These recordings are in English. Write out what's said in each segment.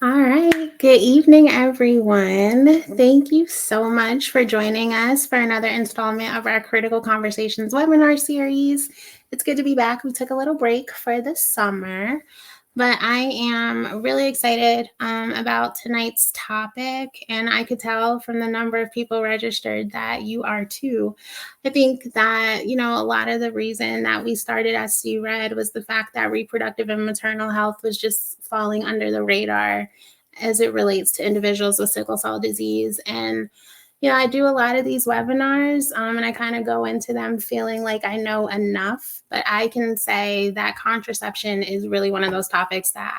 All right. Good evening, everyone. Thank you so much for joining us for another installment of our Critical Conversations webinar series. It's good to be back. We took a little break for the summer, but I am really excited about tonight's topic, and I could tell from the number of people registered that you are too. I think that, a lot of the reason that we started SC Red was the fact that reproductive and maternal health was just falling under the radar as it relates to individuals with sickle cell disease. And I do a lot of these webinars and I kind of go into them feeling like I know enough, but I can say that contraception is really one of those topics that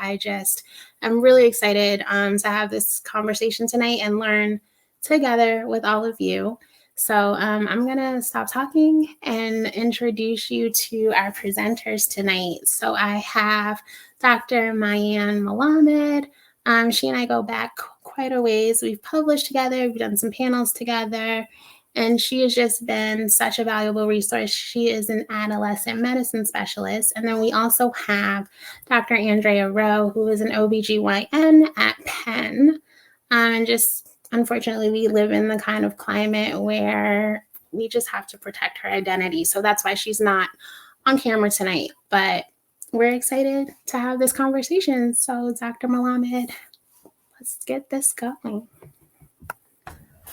I'm really excited to have this conversation tonight and learn together with all of you. So I'm going to stop talking and introduce you to our presenters tonight. So I have Dr. Maayan Melamed. She and I go back quite a ways. We've published together, we've done some panels together, and she has just been such a valuable resource. She is an adolescent medicine specialist. And then we also have Dr. Andrea Roe, who is an OBGYN at Penn. And just unfortunately, we live in the kind of climate where we just have to protect her identity. So that's why she's not on camera tonight. But we're excited to have this conversation. So, Dr. Melamed, let's get this going.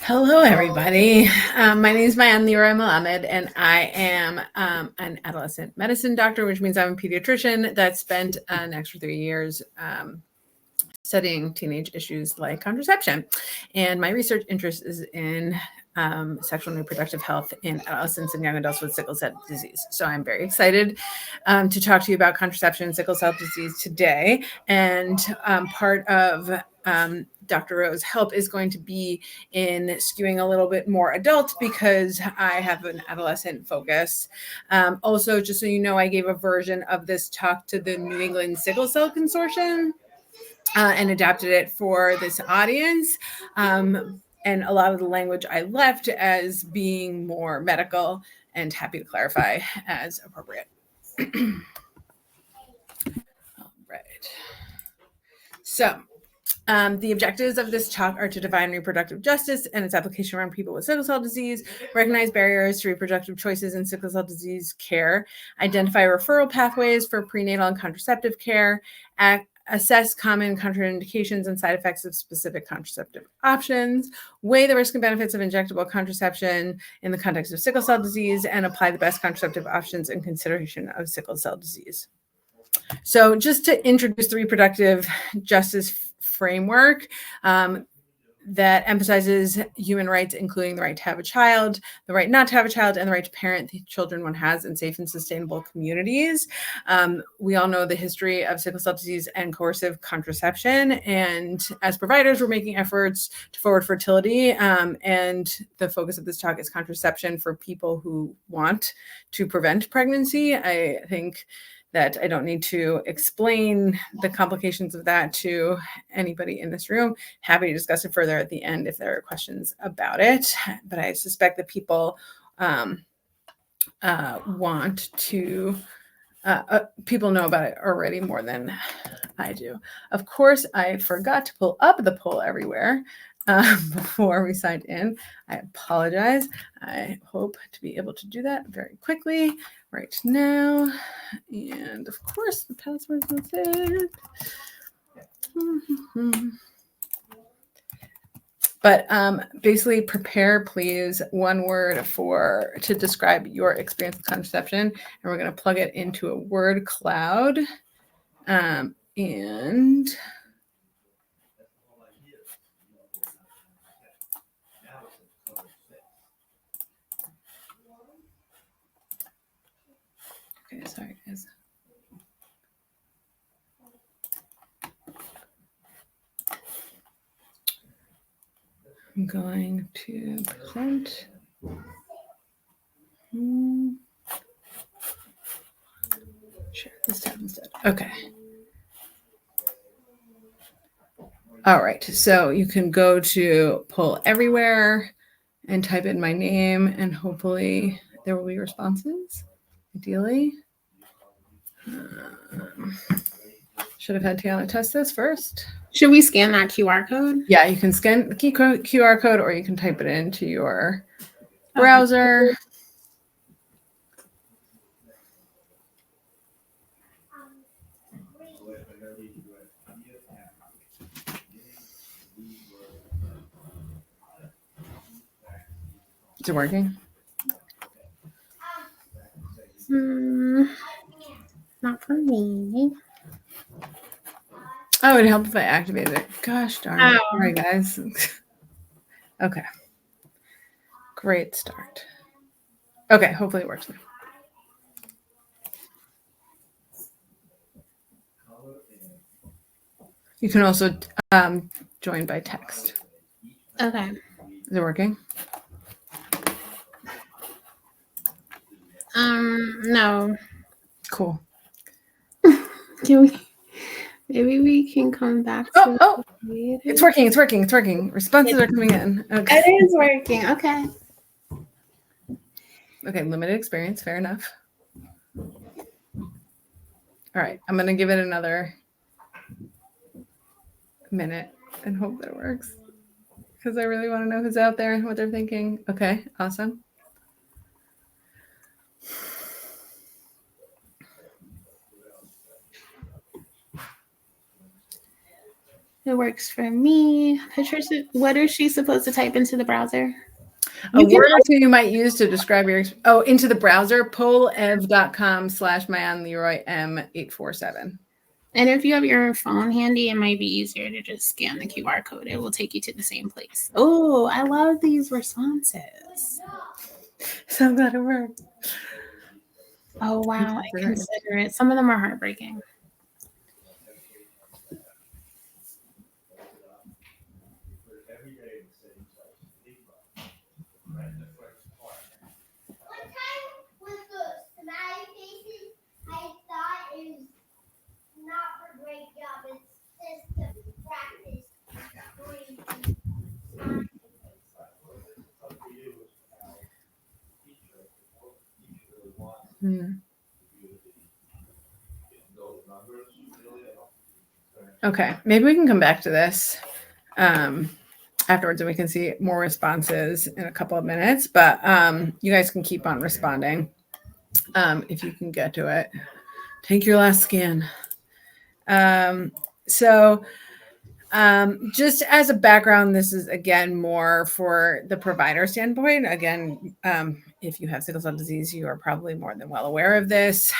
Hello, everybody. My name is Maayan Melamed, and I am an adolescent medicine doctor, which means I'm a pediatrician that spent an extra 3 years studying teenage issues like contraception. And my research interest is in sexual and reproductive health in adolescents and young adults with sickle cell disease. So I'm very excited to talk to you about contraception and sickle cell disease today. And part of Dr. Roe's help is going to be in skewing a little bit more adult because I have an adolescent focus. Also, just so you know, I gave a version of this talk to the New England Sickle Cell Consortium and adapted it for this audience. And a lot of the language I left as being more medical, and happy to clarify as appropriate. All right. So the objectives of this talk are to define reproductive justice and its application around people with sickle cell disease, recognize barriers to reproductive choices in sickle cell disease care, identify referral pathways for prenatal and contraceptive care, assess common contraindications and side effects of specific contraceptive options, weigh the risk and benefits of injectable contraception in the context of sickle cell disease, and apply the best contraceptive options in consideration of sickle cell disease. So just to introduce the reproductive justice framework that emphasizes human rights, including the right to have a child, the right not to have a child, and the right to parent the children one has in safe and sustainable communities. We all know the history of sickle cell disease and coercive contraception. And as providers, we're making efforts to forward fertility. And the focus of this talk is contraception for people who want to prevent pregnancy. I think that I don't need to explain the complications of that to anybody in this room. Happy to discuss it further at the end if there are questions about it. But I suspect that people want to, people know about it already more than I do. Of course, I forgot to pull up the poll everywhere before we signed in. I apologize. I hope to be able to do that very quickly right now. And of course, the password is it. But basically, prepare, please, one word to describe your experience with contraception. And we're going to plug it into a word cloud. And okay, sorry, guys. I'm going to present. Share this tab instead. Okay. All right. So you can go to Poll Everywhere and type in my name, and hopefully there will be responses, ideally. Should have had Tiana test this first. Should we scan that QR code? Yeah, you can scan the QR code or you can type it into your browser. Okay. Is it working? Not for me. Oh, it'd help if I activated it. Gosh darn it. Oh. All right, guys. Okay. Great start. Okay, hopefully it works now. You can also join by text. Okay. Is it working? No. Cool. Can we? Maybe we can come back to Oh, it's working. It's working. It's working. Responses are coming in. Okay. It is working. Okay. Okay, limited experience. Fair enough. All right, I'm gonna give it another minute and hope that it works because I really want to know who's out there and what they're thinking. Okay, awesome. It works for me. Patricia, what is she supposed to type into the browser? A word or two you might use to describe your into the browser, polev.com/MaayanLeroym847. And if you have your phone handy, it might be easier to just scan the QR code. It will take you to the same place. Oh, I love these responses. So I'm glad it worked. Oh, wow. I consider it. Some of them are heartbreaking. Okay, maybe we can come back to this afterwards and we can see more responses in a couple of minutes, but you guys can keep on responding if you can get to it. Take your last scan. Just as a background, this is again more for the provider standpoint. Again, if you have sickle cell disease, you are probably more than well aware of this.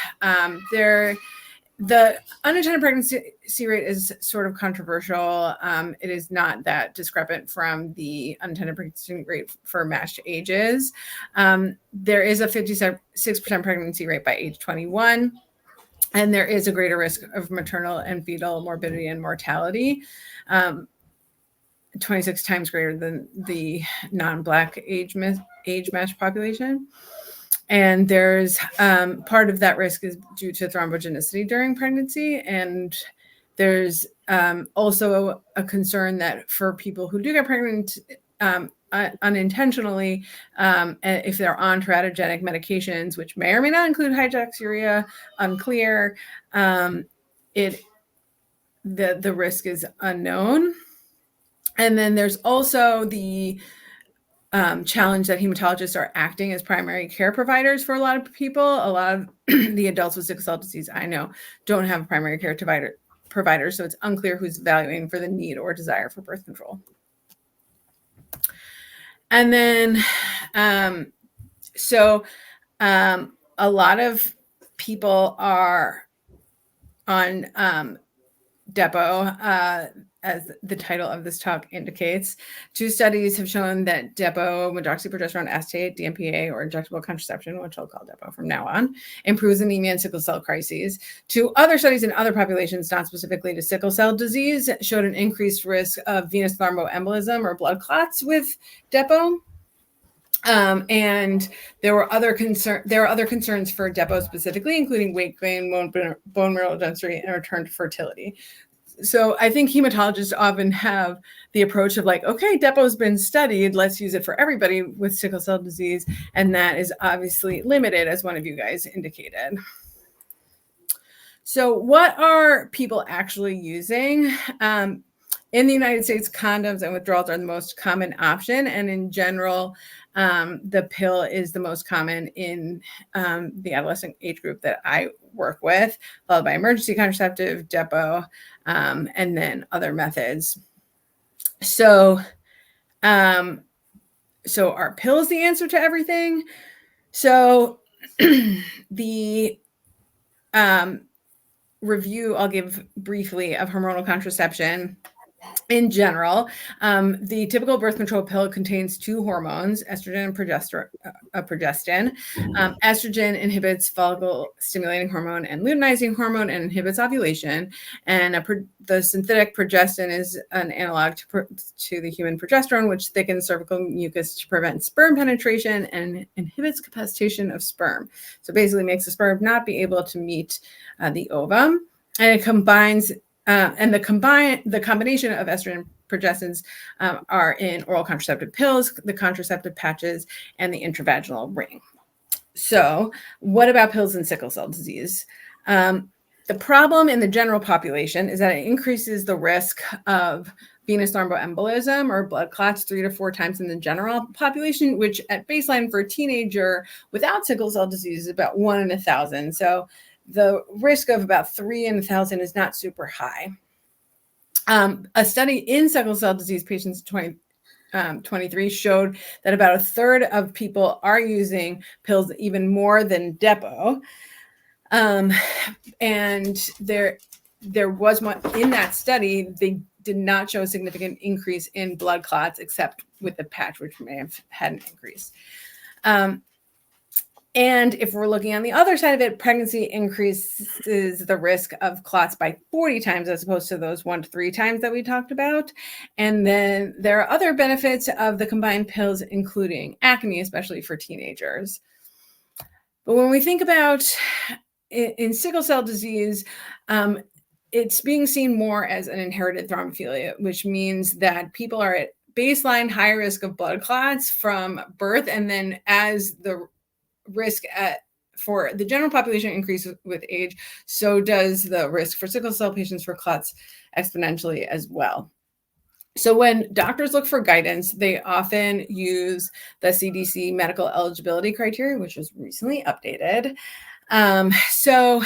The unintended pregnancy rate is sort of controversial. It is not that discrepant from the unintended pregnancy rate for matched ages. There is a 56% pregnancy rate by age 21. And there is a greater risk of maternal and fetal morbidity and mortality, 26 times greater than the non-Black age matched population. And there's part of that risk is due to thrombogenicity during pregnancy. And there's also a concern that for people who do get pregnant unintentionally, if they're on teratogenic medications, which may or may not include hydroxyurea, unclear, the risk is unknown. And then there's also the challenge that hematologists are acting as primary care providers for a lot of people. A lot of the adults with sickle cell disease I know don't have a primary care provider, so it's unclear who's evaluating for the need or desire for birth control. And then, a lot of people are on Depo, as the title of this talk indicates. 2 studies have shown that Depo, medroxyprogesterone acetate, DMPA, or injectable contraception, which I'll call Depo from now on, improves anemia and sickle cell crises. 2 other studies in other populations, not specifically to sickle cell disease, showed an increased risk of venous thromboembolism or blood clots with Depo. And there were other concerns for Depo specifically, including weight gain, bone mineral density, and return to fertility. So I think hematologists often have the approach of like, okay, Depo's been studied, let's use it for everybody with sickle cell disease. And that is obviously limited, as one of you guys indicated. So what are people actually using? In the United States, condoms and withdrawals are the most common option. And in general, the pill is the most common in the adolescent age group that I work with, followed by emergency contraceptive, Depo, and then other methods. So are pills the answer to everything? So the review I'll give briefly of hormonal contraception. In general, the typical birth control pill contains two hormones, estrogen and progestin. Estrogen inhibits follicle stimulating hormone and luteinizing hormone and inhibits ovulation. And the synthetic progestin is an analog to the human progesterone, which thickens cervical mucus to prevent sperm penetration and inhibits capacitation of sperm. So basically makes the sperm not be able to meet the ovum. And it combines and the combination of estrogen and progestins are in oral contraceptive pills, the contraceptive patches, and the intravaginal ring. So what about pills in sickle cell disease? The problem in the general population is that it increases the risk of venous thromboembolism or blood clots 3 to 4 times in the general population, which at baseline for a teenager without sickle cell disease is about 1 in 1,000. So the risk of about 3 in 1,000 is not super high. A study in sickle cell disease patients 2023 showed that about a third of people are using pills even more than Depo. And there was one in that study, they did not show a significant increase in blood clots except with the patch, which may have had an increase. And if we're looking on the other side of it, pregnancy increases the risk of clots by 40 times as opposed to those 1 to 3 times that we talked about. And then there are other benefits of the combined pills, including acne, especially for teenagers. But when we think about in sickle cell disease, it's being seen more as an inherited thrombophilia, which means that people are at baseline high risk of blood clots from birth, and then as the risk for the general population increases with age, so does the risk for sickle cell patients for clots exponentially as well. So when doctors look for guidance, they often use the CDC medical eligibility criteria, which was recently updated. So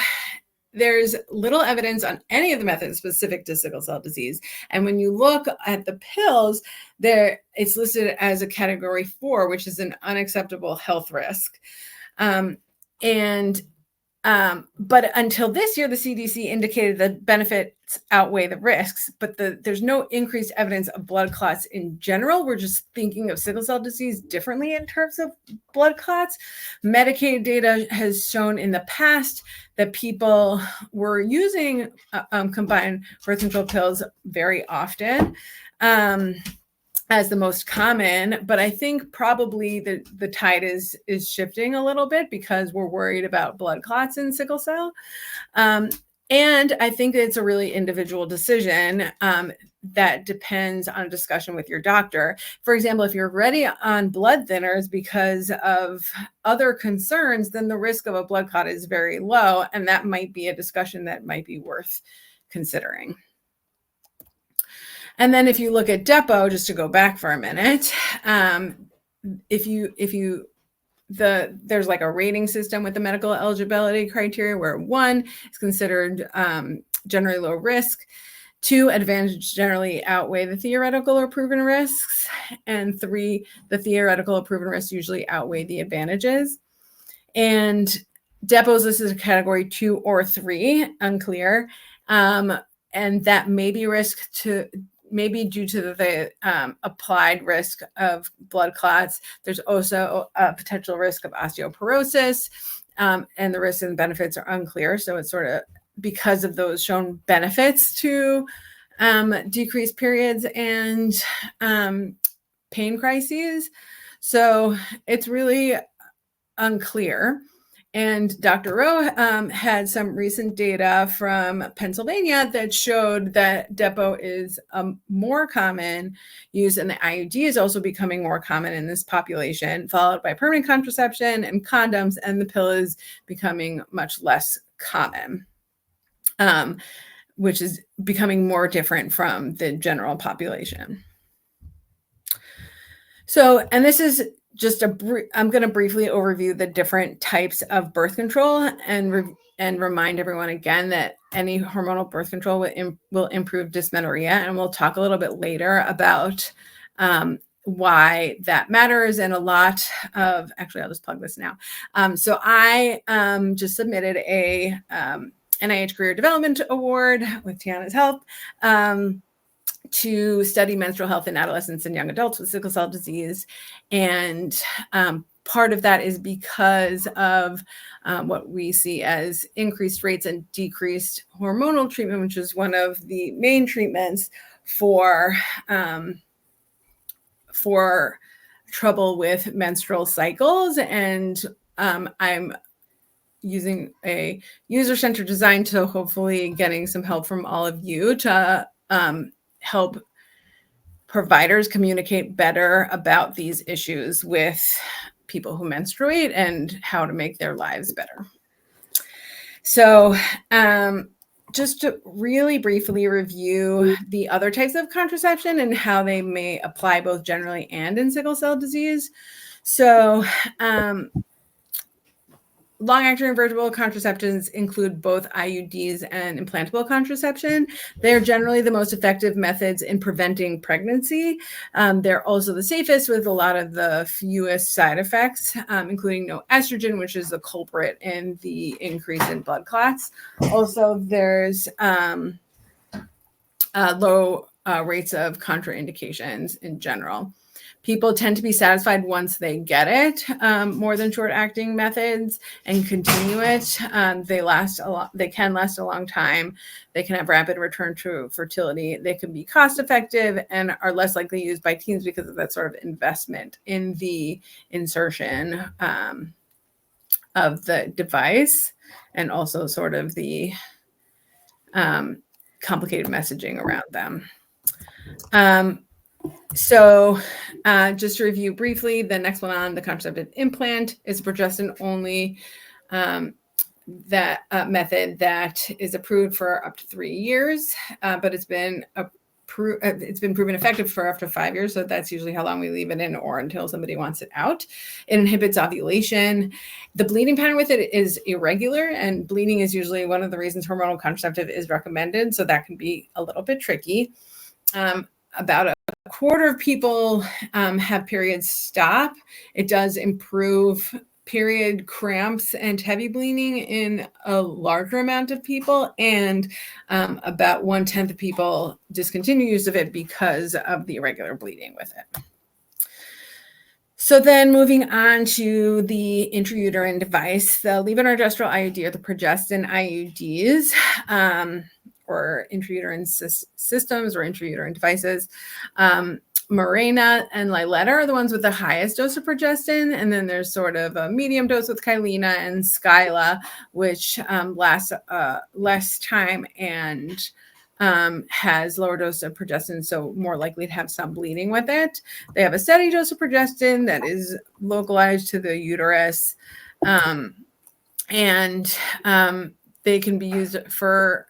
there's little evidence on any of the methods specific to sickle cell disease. And when you look at the pills, it's listed as a category 4, which is an unacceptable health risk. But until this year, the CDC indicated that benefits outweigh the risks, but there's no increased evidence of blood clots in general. We're just thinking of sickle cell disease differently in terms of blood clots. Medicaid data has shown in the past that people were using combined birth control pills very often. As the most common, but I think probably the tide is shifting a little bit because we're worried about blood clots in sickle cell. And I think it's a really individual decision that depends on a discussion with your doctor. For example, if you're already on blood thinners because of other concerns, then the risk of a blood clot is very low, and that might be a discussion that might be worth considering. And then if you look at Depo, just to go back for a minute, there's like a rating system with the medical eligibility criteria where 1 is considered generally low risk, 2, advantages generally outweigh the theoretical or proven risks, and 3, the theoretical or proven risks usually outweigh the advantages. And Depo's listed as a category 2 or 3, unclear, and that may be maybe due to the applied risk of blood clots. There's also a potential risk of osteoporosis, and the risks and benefits are unclear. So it's sort of because of those shown benefits to decrease periods and pain crises. So it's really unclear. And Dr. Roe had some recent data from Pennsylvania that showed that Depo is more common use, and the IUD is also becoming more common in this population, followed by permanent contraception and condoms, and the pill is becoming much less common. which is becoming more different from the general population. So, and this is just I'm going to briefly overview the different types of birth control and remind everyone again that any hormonal birth control will improve dysmenorrhea. And we'll talk a little bit later about why that matters. And a lot of, actually, I'll just plug this now. So I just submitted a NIH Career Development Award with Tiana's help to study menstrual health in adolescents and young adults with sickle cell disease. And part of that is because of what we see as increased rates and decreased hormonal treatment, which is one of the main treatments for trouble with menstrual cycles. And I'm using a user-centered design to hopefully getting some help from all of you to help providers communicate better about these issues with people who menstruate and how to make their lives better. So just to really briefly review the other types of contraception and how they may apply both generally and in sickle cell disease. So long-acting reversible contraceptives include both IUDs and implantable contraception. They're generally the most effective methods in preventing pregnancy. They're also the safest with a lot of the fewest side effects, including no estrogen, which is the culprit in the increase in blood clots. Also, there's low rates of contraindications in general. People tend to be satisfied once they get it, more than short-acting methods, and continue it. They last a lot. They can last a long time. They can have rapid return to fertility. They can be cost-effective and are less likely used by teens because of that sort of investment in the insertion of the device, and also sort of the complicated messaging around them. So just to review briefly, the next one on the contraceptive implant is progestin-only method that is approved for up to 3 years, but it's been proven effective for up to 5 years. So that's usually how long we leave it in or until somebody wants it out. It inhibits ovulation. The bleeding pattern with it is irregular, and bleeding is usually one of the reasons hormonal contraceptive is recommended. So that can be a little bit tricky. About a quarter of people have periods stop. It does improve period cramps and heavy bleeding in a larger amount of people, and about 1/10 of people discontinue use of it because of the irregular bleeding with it. So then moving on to the intrauterine device, the levonorgestrel IUD or the progestin IUDs, or intrauterine systems or intrauterine devices. Mirena and Liletta are the ones with the highest dose of progestin, and then there's sort of a medium dose with Kyleena and Skyla, which lasts less time and has lower dose of progestin, so more likely to have some bleeding with it. They have a steady dose of progestin that is localized to the uterus, and they can be used for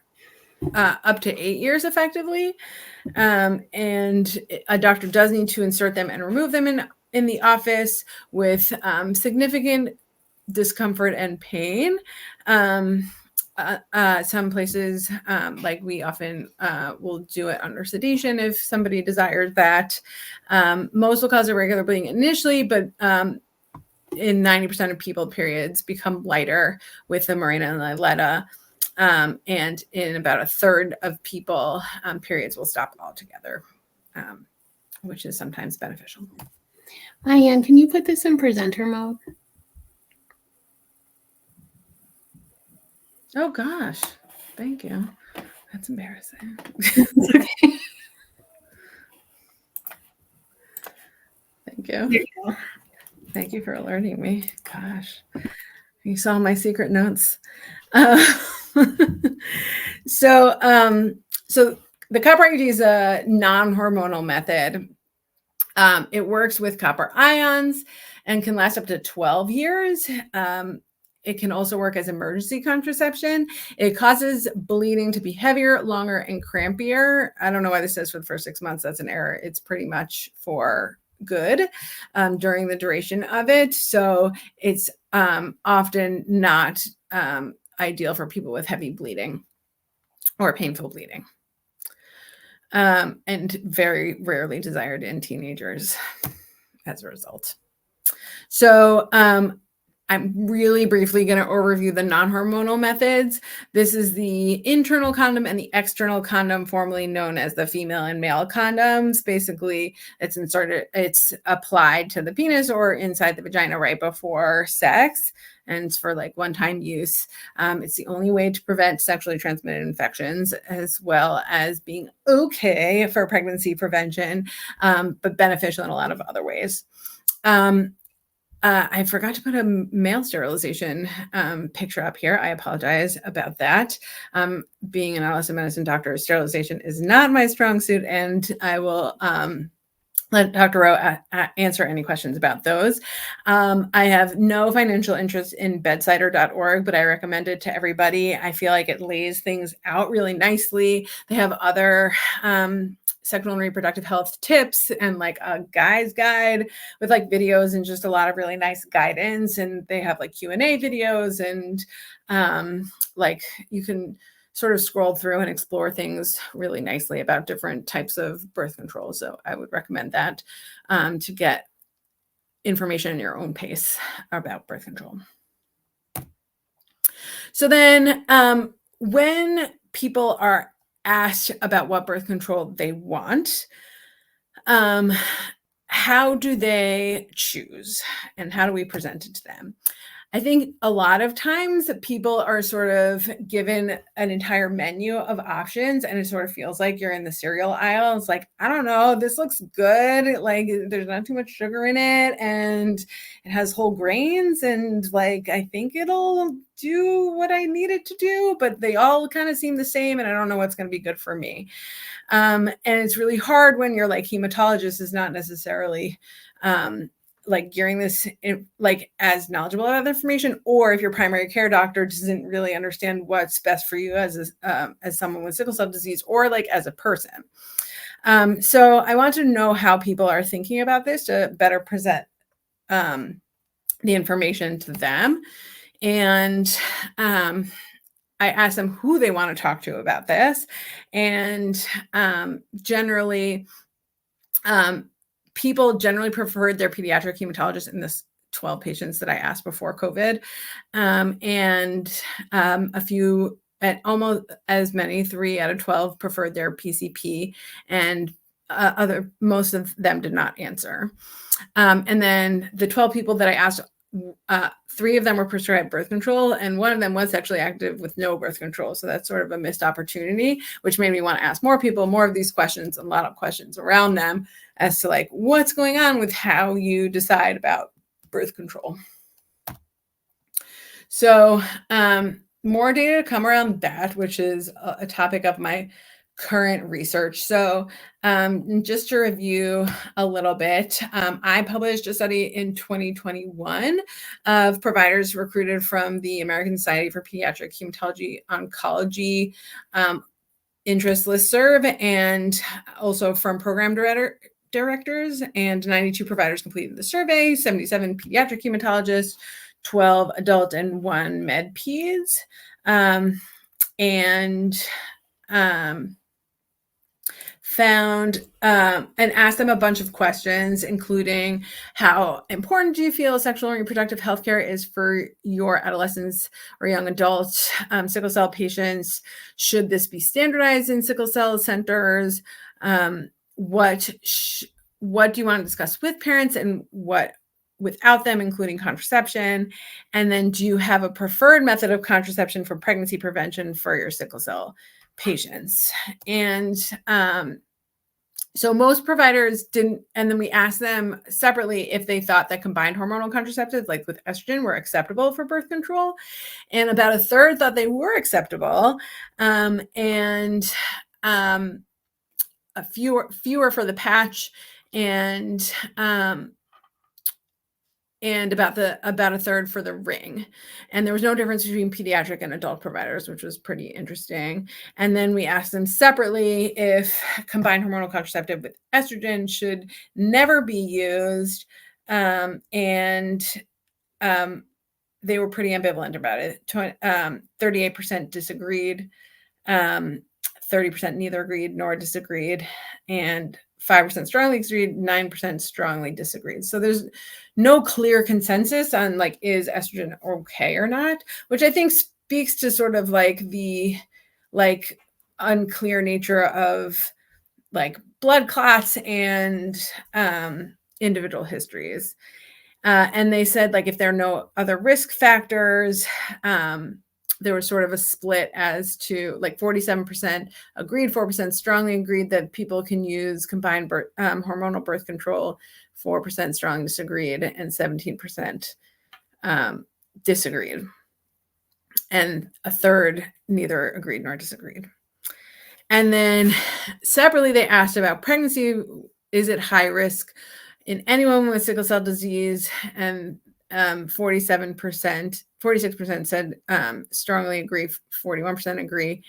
up to 8 years effectively. And a doctor does need to insert them and remove them in the office with significant discomfort and pain. Some places, like we often will do it under sedation if somebody desires that. Most will cause irregular bleeding initially, but in 90% of people, periods become lighter with the Mirena and Liletta. And in about a third of people, periods will stop altogether, which is sometimes beneficial. Maayan, can you put this in presenter mode? Oh gosh, thank you. That's embarrassing. Okay. Thank you. There you go. Thank you for alerting me. Gosh, you saw my secret notes. So the copper IUD is a non-hormonal method. It works with copper ions and can last up to 12 years. it can also work as emergency contraception. It causes bleeding to be heavier, longer, and crampier. I don't know why this says for the first 6 months. That's an error. It's pretty much for good during the duration of it. So it's often not ideal for people with heavy bleeding or painful bleeding. And very rarely desired in teenagers as a result. So I'm really briefly going to overview the non-hormonal methods. This is the internal condom and the external condom, formerly known as the female and male condoms. Basically, it's applied to the penis or inside the vagina right before sex. And it's for like one-time use. It's the only way to prevent sexually transmitted infections, as well as being okay for pregnancy prevention, but beneficial in a lot of other ways. I forgot to put a male sterilization picture up here. I apologize about that. Being an adolescent medicine doctor, sterilization is not my strong suit, and I will let Dr. Roe answer any questions about those. I have no financial interest in bedsider.org, but I recommend it to everybody. I feel like it lays things out really nicely. They have other sexual and reproductive health tips and like a guy's guide with like videos and just a lot of really nice guidance. And they have like Q&A videos and like you can sort of scroll through and explore things really nicely about different types of birth control. So I would recommend that to get information in your own pace about birth control. So then when people are asked about what birth control they want, how do they choose and how do we present it to them? I think a lot of times people are sort of given an entire menu of options and it sort of feels like you're in the cereal aisle. It's like, I don't know, this looks good. Like there's not too much sugar in it and it has whole grains and like, I think it'll do what I need it to do, but they all kind of seem the same and I don't know what's going to be good for me. And it's really hard when your like hematologist is not necessarily like gearing this in, like as knowledgeable about information, or if your primary care doctor doesn't really understand what's best for you as someone with sickle cell disease or like as a person. So I want to know how people are thinking about this to better present the information to them. And I asked them who they want to talk to about this. And generally, people generally preferred their pediatric hematologist in this 12 patients that I asked before COVID. And a few, at almost as many, 3 out of 12 preferred their PCP, and most of them did not answer. And then the 12 people that I asked, 3 of them were prescribed birth control, and 1 of them was sexually active with no birth control. So that's sort of a missed opportunity, which made me want to ask more people more of these questions, a lot of questions around them as to like what's going on with how you decide about birth control. So more data to come around that, which is a topic of my current research. So just to review a little bit, I published a study in 2021 of providers recruited from the American Society for Pediatric Hematology Oncology interest listserv, and also from program directors, and 92 providers completed the survey, 77 pediatric hematologists, 12 adult, and 1 med peds. Found and asked them a bunch of questions, including how important do you feel sexual and reproductive healthcare is for your adolescents or young adults, sickle cell patients? Should this be standardized in sickle cell centers? What do you want to discuss with parents and what without them, including contraception? And then do you have a preferred method of contraception for pregnancy prevention for your sickle cell patients? And so most providers didn't, and then we asked them separately if they thought that combined hormonal contraceptives like with estrogen were acceptable for birth control, and about a third thought they were acceptable, and a fewer for the patch, and and about a third for the ring. And there was no difference between pediatric and adult providers, which was pretty interesting. And then we asked them separately if combined hormonal contraceptive with estrogen should never be used. They were pretty ambivalent about it. 38% disagreed, 30% neither agreed nor disagreed, and 5% strongly agreed, 9% strongly disagreed. So there's no clear consensus on like, is estrogen okay or not, which I think speaks to sort of like the like unclear nature of like blood clots and individual histories. And they said like if there are no other risk factors, there was sort of a split as to like 47% agreed, 4% strongly agreed that people can use combined hormonal birth control, 4% strongly disagreed, and 17% disagreed. And a third neither agreed nor disagreed. And then separately, they asked about pregnancy. Is it high risk in anyone with sickle cell disease? And 46% said strongly agree, 41% agree,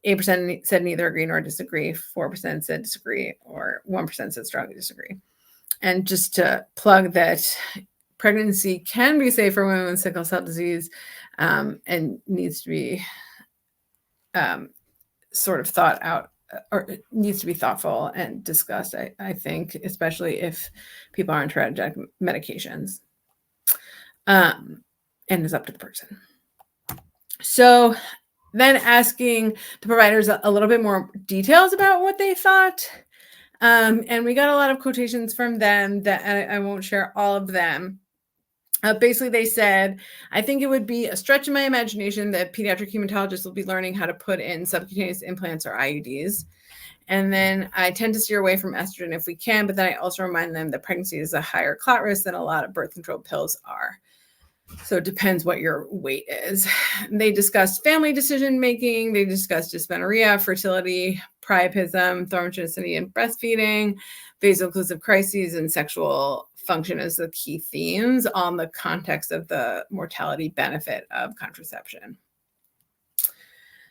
8% said neither agree nor disagree, 4% said disagree, or 1% said strongly disagree. And just to plug that pregnancy can be safe for women with sickle cell disease, and needs to be sort of thought out, or it needs to be thoughtful and discussed, I think, especially if people are on teratogenic medications. And it's up to the person. So then asking the providers a little bit more details about what they thought. And we got a lot of quotations from them that I won't share all of them. Basically, they said, I think it would be a stretch in my imagination that pediatric hematologists will be learning how to put in subcutaneous implants or IUDs. And then I tend to steer away from estrogen if we can, but then I also remind them that pregnancy is a higher clot risk than a lot of birth control pills are. So it depends what your weight is. They discussed family decision-making. They discussed dysmenorrhea, fertility, priapism, thormogenicity, and breastfeeding, vaso-occlusive crises, and sexual function as the key themes on the context of the mortality benefit of contraception.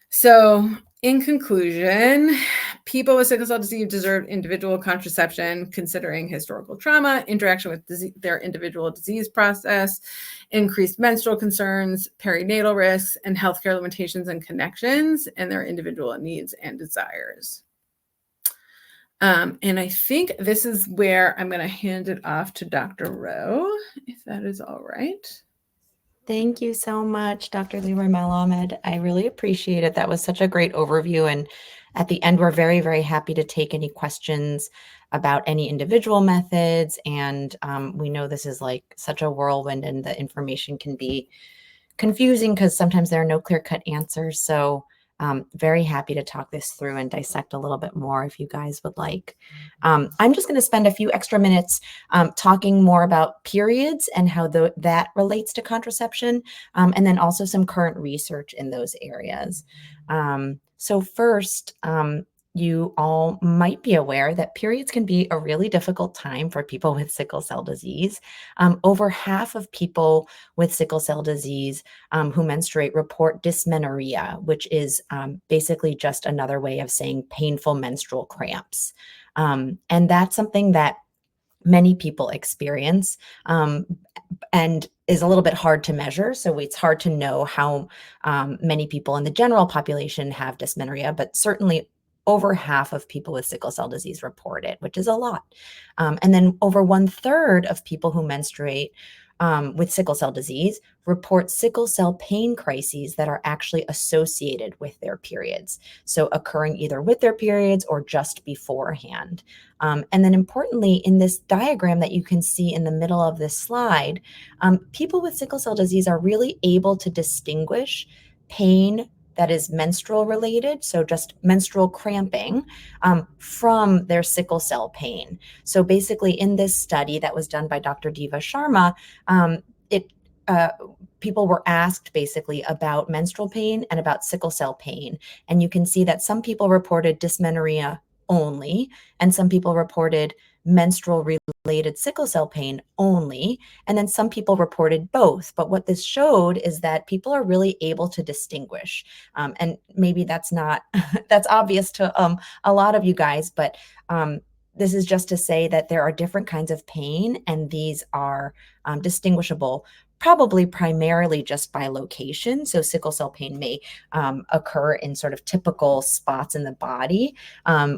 So in conclusion, people with sickle cell disease deserve individual contraception considering historical trauma, interaction with their individual disease process, increased menstrual concerns, perinatal risks, and healthcare limitations and connections, and their individual needs and desires. And I think this is where I'm going to hand it off to Dr. Roe, if that is all right. Thank you so much, Dr. Leroy Melamed. I really appreciate it. That was such a great overview. And at the end, we're very, very happy to take any questions about any individual methods. And we know this is like such a whirlwind and the information can be confusing because sometimes there are no clear-cut answers. So very happy to talk this through and dissect a little bit more if you guys would like. I'm just going to spend a few extra minutes talking more about periods and how that relates to contraception, and then also some current research in those areas. So first, you all might be aware that periods can be a really difficult time for people with sickle cell disease. Over half of people with sickle cell disease who menstruate report dysmenorrhea, which is basically just another way of saying painful menstrual cramps. And that's something that many people experience and is a little bit hard to measure. So it's hard to know how many people in the general population have dysmenorrhea, but certainly over half of people with sickle cell disease report it, which is a lot. And then over 1/3 of people who menstruate with sickle cell disease report sickle cell pain crises that are actually associated with their periods. So occurring either with their periods or just beforehand. And then importantly, in this diagram that you can see in the middle of this slide, people with sickle cell disease are really able to distinguish pain that is menstrual related, so just menstrual cramping, from their sickle cell pain. So basically in this study that was done by Dr. Diva Sharma, people were asked basically about menstrual pain and about sickle cell pain. And you can see that some people reported dysmenorrhea only, and some people reported menstrual related sickle cell pain only, and then some people reported both. But what this showed is that people are really able to distinguish. And maybe that's not, that's obvious to a lot of you guys, but this is just to say that there are different kinds of pain, and these are distinguishable probably primarily just by location. So sickle cell pain may occur in sort of typical spots in the body,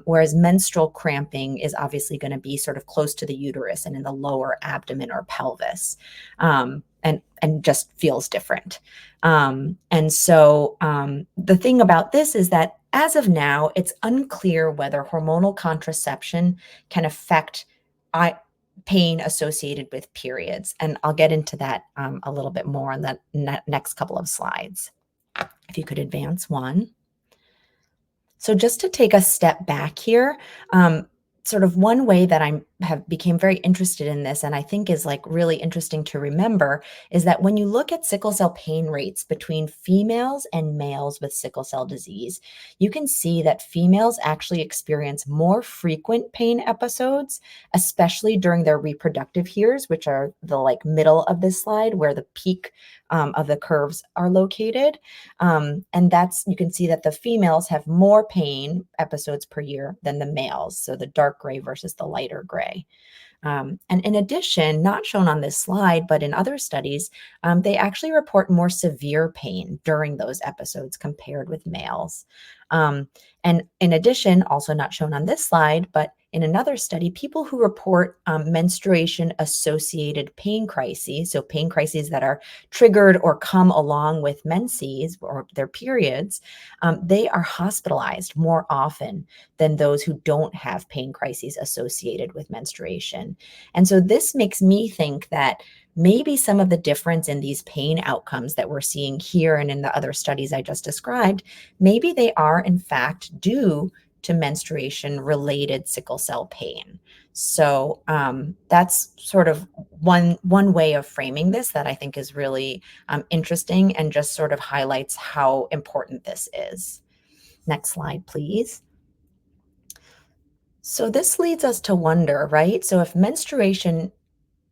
whereas menstrual cramping is obviously going to be sort of close to the uterus and in the lower abdomen or pelvis, and just feels different. And so the thing about this is that as of now, it's unclear whether hormonal contraception can affect pain associated with periods. And I'll get into that a little bit more on the next couple of slides. If you could advance one. So just to take a step back here, sort of one way that I have became very interested in this, and I think is like really interesting to remember, is that when you look at sickle cell pain rates between females and males with sickle cell disease, you can see that females actually experience more frequent pain episodes, especially during their reproductive years, which are the like middle of this slide where the peak of the curves are located. And that's, you can see that the females have more pain episodes per year than the males. So the dark gray versus the lighter gray. And in addition, not shown on this slide, but in other studies, they actually report more severe pain during those episodes compared with males. And in addition, also not shown on this slide, but in another study, people who report menstruation-associated pain crises, so pain crises that are triggered or come along with menses or their periods, they are hospitalized more often than those who don't have pain crises associated with menstruation. And so this makes me think that maybe some of the difference in these pain outcomes that we're seeing here and in the other studies I just described, maybe they are in fact due to menstruation-related sickle cell pain. So that's sort of one way of framing this that I think is really interesting and just sort of highlights how important this is. Next slide, please. So this leads us to wonder, right? So if menstruation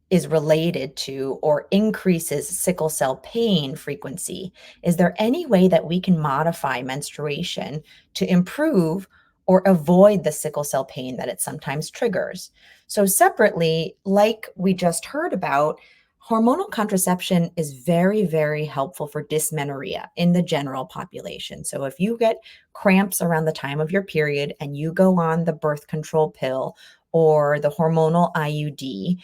is related to or increases sickle cell pain frequency, is there any way that we can modify menstruation to improve or avoid the sickle cell pain that it sometimes triggers? So separately, like we just heard about, hormonal contraception is very, very helpful for dysmenorrhea in the general population. So if you get cramps around the time of your period and you go on the birth control pill or the hormonal IUD,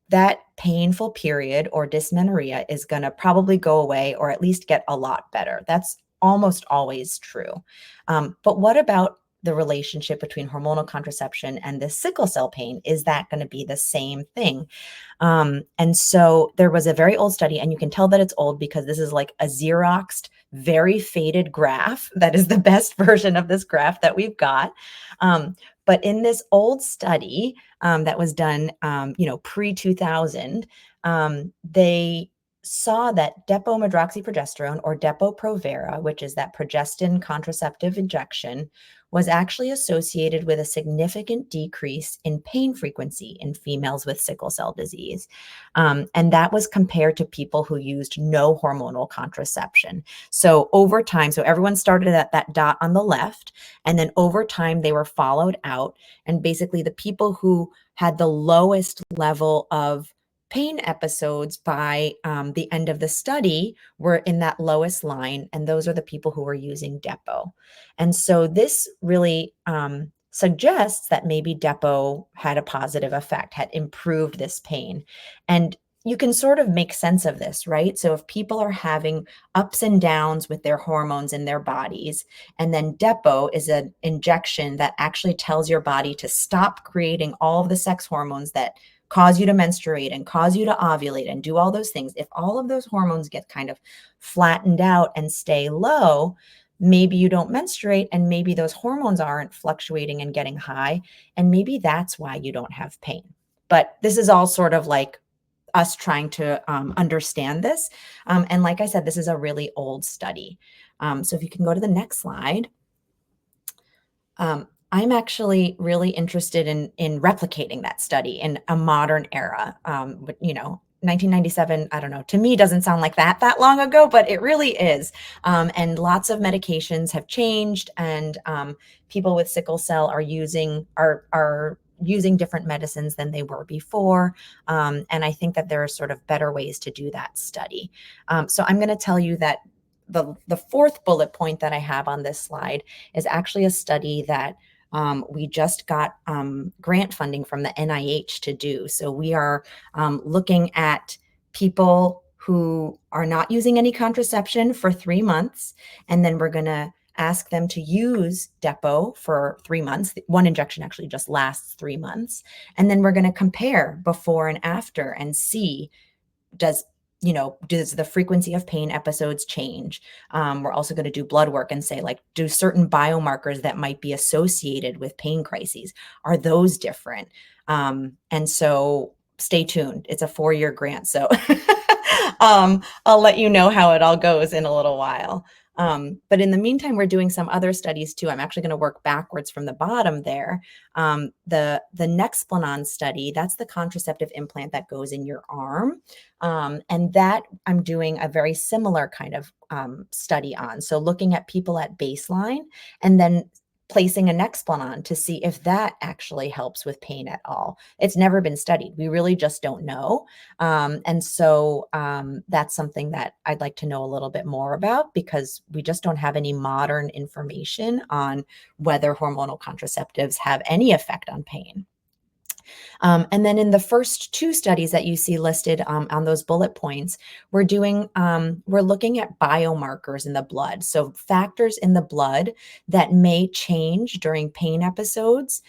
that painful period or dysmenorrhea is going to probably go away or at least get a lot better. That's almost always true. But what about the relationship between hormonal contraception and the sickle cell pain? Is that going to be the same thing? And so there was a very old study, and you can tell that it's old because this is like a Xeroxed, very faded graph. That is the best version of this graph that we've got. But in this old study that was done, pre-2000, they saw that depomedroxyprogesterone or Depo-Provera, which is that progestin contraceptive injection, was actually associated with a significant decrease in pain frequency in females with sickle cell disease. And that was compared to people who used no hormonal contraception. So over time, so everyone started at that dot on the left, and then over time they were followed out. And basically the people who had the lowest level of pain episodes by the end of the study were in that lowest line, and those are the people who were using Depo. And so this really suggests that maybe Depo had a positive effect, had improved this pain. And you can sort of make sense of this, right? So if people are having ups and downs with their hormones in their bodies, and then Depo is an injection that actually tells your body to stop creating all of the sex hormones that cause you to menstruate and cause you to ovulate and do all those things. If all of those hormones get kind of flattened out and stay low, maybe you don't menstruate, and maybe those hormones aren't fluctuating and getting high, and maybe that's why you don't have pain. But this is all sort of like us trying to understand this. And like I said, this is a really old study. So if you can go to the next slide. I'm actually really interested in replicating that study in a modern era. But 1997, I don't know, to me doesn't sound like that long ago, but it really is. And lots of medications have changed, and people with sickle cell are using different medicines than they were before. And I think that there are sort of better ways to do that study. So I'm going to tell you that the fourth bullet point that I have on this slide is actually a study that we just got grant funding from the NIH to do. So we are looking at people who are not using any contraception for 3 months, and then we're going to ask them to use Depo for 3 months. One injection actually just lasts 3 months. And then we're going to compare before and after and see, does the frequency of pain episodes change? We're also going to do blood work and say, like, do certain biomarkers that might be associated with pain crises, are those different? And so stay tuned. It's a 4-year grant. So I'll let you know how it all goes in a little while. But in the meantime, we're doing some other studies too. I'm actually going to work backwards from the bottom there. The Nexplanon study, that's the contraceptive implant that goes in your arm. And that I'm doing a very similar kind of study on. So looking at people at baseline and then placing a Nexplanon to see if that actually helps with pain at all. It's never been studied. We really just don't know. And so that's something that I'd like to know a little bit more about, because we just don't have any modern information on whether hormonal contraceptives have any effect on pain. And then in the first 2 studies that you see listed on those bullet points, we're looking at biomarkers in the blood. So factors in the blood that may change during pain episodes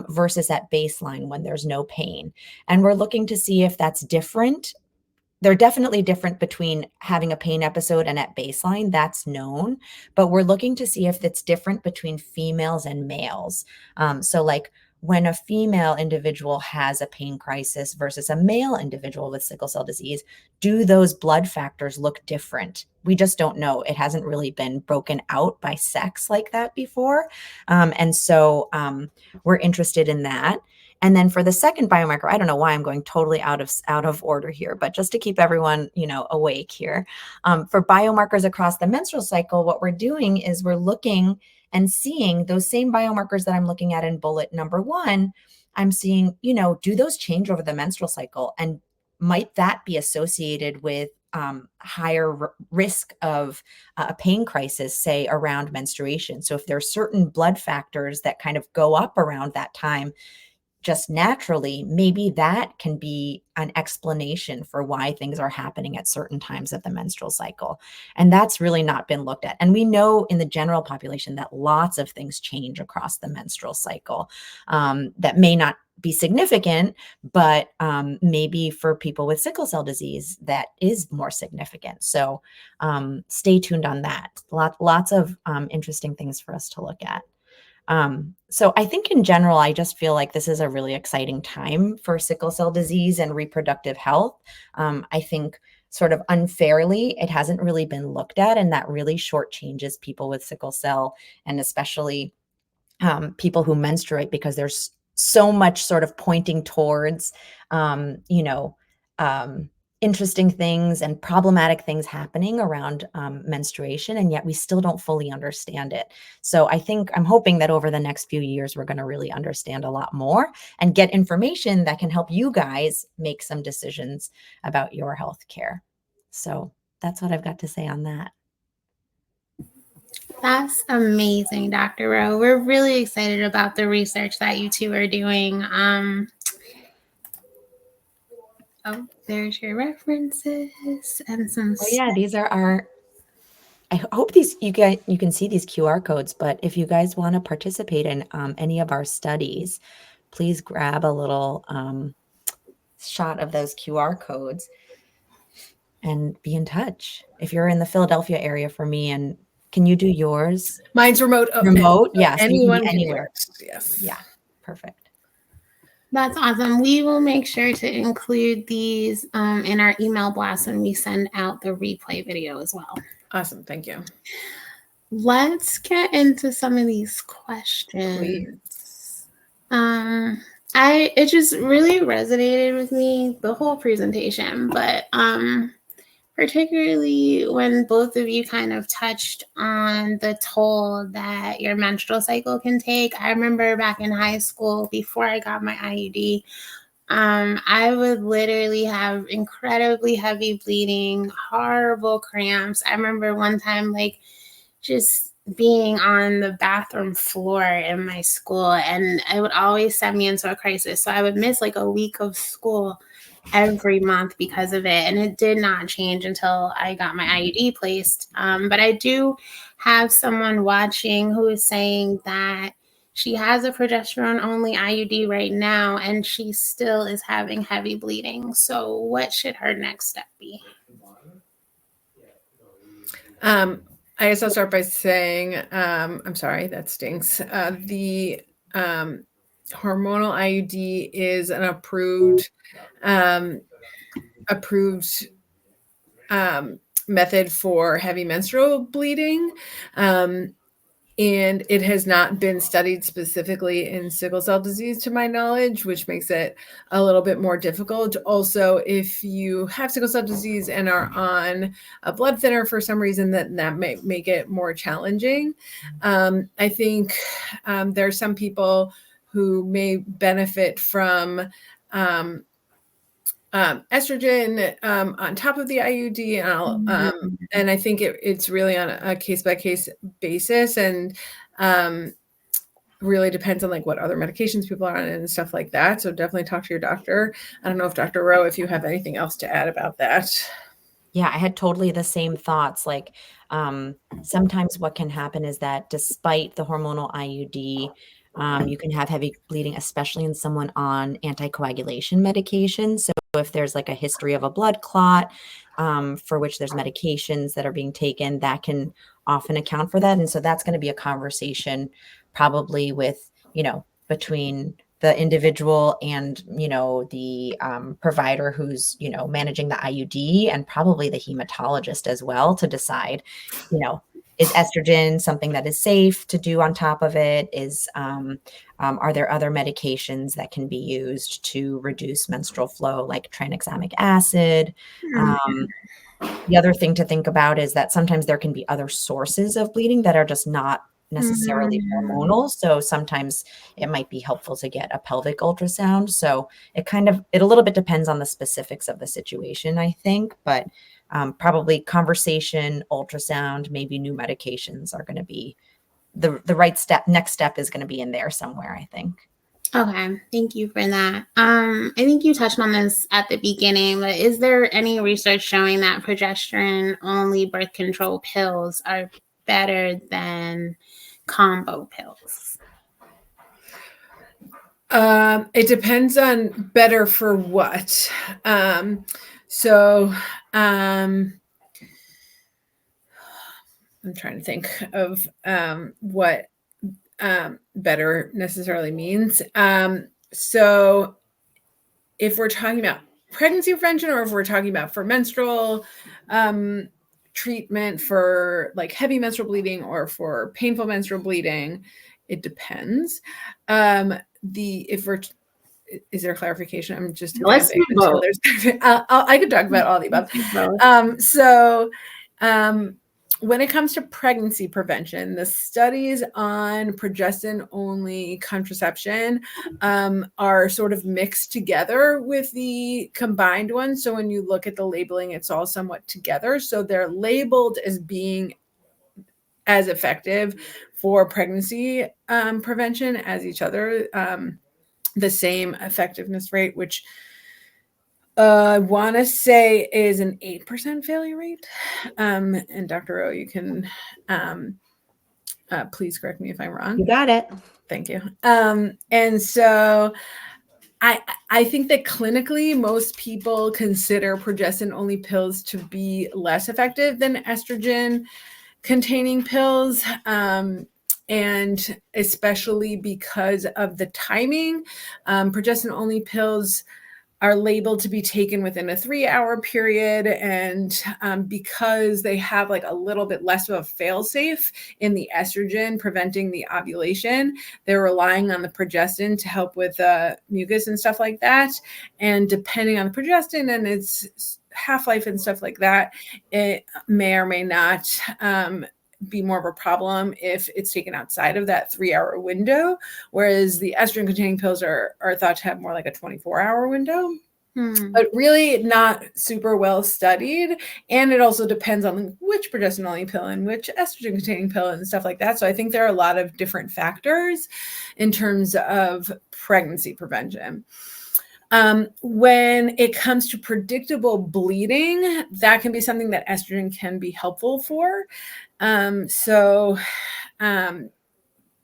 versus at baseline when there's no pain. And we're looking to see if that's different. They're definitely different between having a pain episode and at baseline. That's known. But we're looking to see if it's different between females and males. So like, when a female individual has a pain crisis versus a male individual with sickle cell disease, do those blood factors look different? We just don't know. It hasn't really been broken out by sex like that before. And so we're interested in that. And then for the second biomarker, I don't know why I'm going totally out of order here, but just to keep everyone, awake here, for biomarkers across the menstrual cycle, what we're doing is we're looking and seeing those same biomarkers that I'm looking at in bullet number 1. I'm seeing, do those change over the menstrual cycle? And might that be associated with higher risk of a pain crisis, say around menstruation? So if there are certain blood factors that kind of go up around that time, just naturally, maybe that can be an explanation for why things are happening at certain times of the menstrual cycle. And that's really not been looked at. And we know in the general population that lots of things change across the menstrual cycle that may not be significant, but maybe for people with sickle cell disease, that is more significant. So stay tuned on that. Lots of interesting things for us to look at. So I think in general, I just feel like this is a really exciting time for sickle cell disease and reproductive health. I think sort of unfairly, it hasn't really been looked at, and that really shortchanges people with sickle cell, and especially people who menstruate, because there's so much sort of pointing towards, interesting things and problematic things happening around menstruation, and yet we still don't fully understand it. So I'm hoping that over the next few years, we're going to really understand a lot more and get information that can help you guys make some decisions about your health care. So that's what I've got to say on that. That's amazing, Dr. Roe. We're really excited about the research that you two are doing. Oh, there's your references and some. Oh yeah, these are our. I hope you can see these QR codes, but if you guys want to participate in any of our studies, please grab a little shot of those QR codes and be in touch. If you're in the Philadelphia area for me, and can you do yours? Mine's remote. Remote, yes. Anyone can anywhere. Yes. Yeah, perfect. That's awesome. We will make sure to include these in our email blast when we send out the replay video as well. Awesome. Thank you. Let's get into some of these questions. Please. It just really resonated with me, the whole presentation, but particularly when both of you kind of touched on the toll that your menstrual cycle can take. I remember back in high school, before I got my IUD, I would literally have incredibly heavy bleeding, horrible cramps. I remember one time, like, just being on the bathroom floor in my school, and it would always send me into a crisis. So I would miss like a week of school every month because of it. And it did not change until I got my IUD placed. But I do have someone watching who is saying that she has a progesterone only IUD right now, and she still is having heavy bleeding. So what should her next step be? I guess I'll start by saying, I'm sorry, that stinks. The hormonal IUD is an approved method for heavy menstrual bleeding. And it has not been studied specifically in sickle cell disease, to my knowledge, which makes it a little bit more difficult. Also, if you have sickle cell disease and are on a blood thinner for some reason, that may make it more challenging. I think there are some people who may benefit from estrogen on top of the IUD, and I think it's really on a case-by-case basis, and really depends on like what other medications people are on and stuff like that. So definitely talk to your doctor. I don't know if Dr. Roe, if you have anything else to add about that. Yeah, I had totally the same thoughts. Like, sometimes what can happen is that despite the hormonal IUD, you can have heavy bleeding, especially in someone on anticoagulation medication. So if there's like a history of a blood clot, for which there's medications that are being taken, that can often account for that. And so that's going to be a conversation probably with, between the individual and, the provider who's, managing the IUD, and probably the hematologist as well, to decide, is estrogen something that is safe to do on top of it? Are there other medications that can be used to reduce menstrual flow, like tranexamic acid? The other thing to think about is that sometimes there can be other sources of bleeding that are just not necessarily hormonal. So sometimes it might be helpful to get a pelvic ultrasound. So it a little bit depends on the specifics of the situation, I think, but probably conversation, ultrasound, maybe new medications are going to be the right step. Next step is going to be in there somewhere, I think. Okay, thank you for that. I think you touched on this at the beginning, but is there any research showing that progesterone-only birth control pills are better than combo pills? It depends on better for what. I'm trying to think of what better necessarily means. So if we're talking about pregnancy prevention, or if we're talking about for menstrual treatment for like heavy menstrual bleeding or for painful menstrual bleeding, it depends. Is there clarification? I'm just Let's do both. I could talk about all the above. When it comes to pregnancy prevention, the studies on progestin-only contraception are sort of mixed together with the combined ones. So when you look at the labeling, it's all somewhat together. So they're labeled as being as effective for pregnancy prevention as each other, the same effectiveness rate, which I want to say is an 8% failure rate. And Dr. Roe, you can please correct me if I'm wrong. You got it. Thank you. And so I think that clinically, most people consider progestin-only pills to be less effective than estrogen-containing pills. And especially because of the timing, progestin-only pills are labeled to be taken within a 3-hour period. And because they have like a little bit less of a fail-safe in the estrogen preventing the ovulation, they're relying on the progestin to help with mucus and stuff like that. And depending on the progestin and its half-life and stuff like that, it may or may not be more of a problem if it's taken outside of that 3-hour window, whereas the estrogen containing pills are thought to have more like a 24-hour window. But really not super well studied. And it also depends on which progestin only pill and which estrogen containing pill and stuff like that. So I think there are a lot of different factors in terms of pregnancy prevention. When it comes to predictable bleeding, that can be something that estrogen can be helpful for.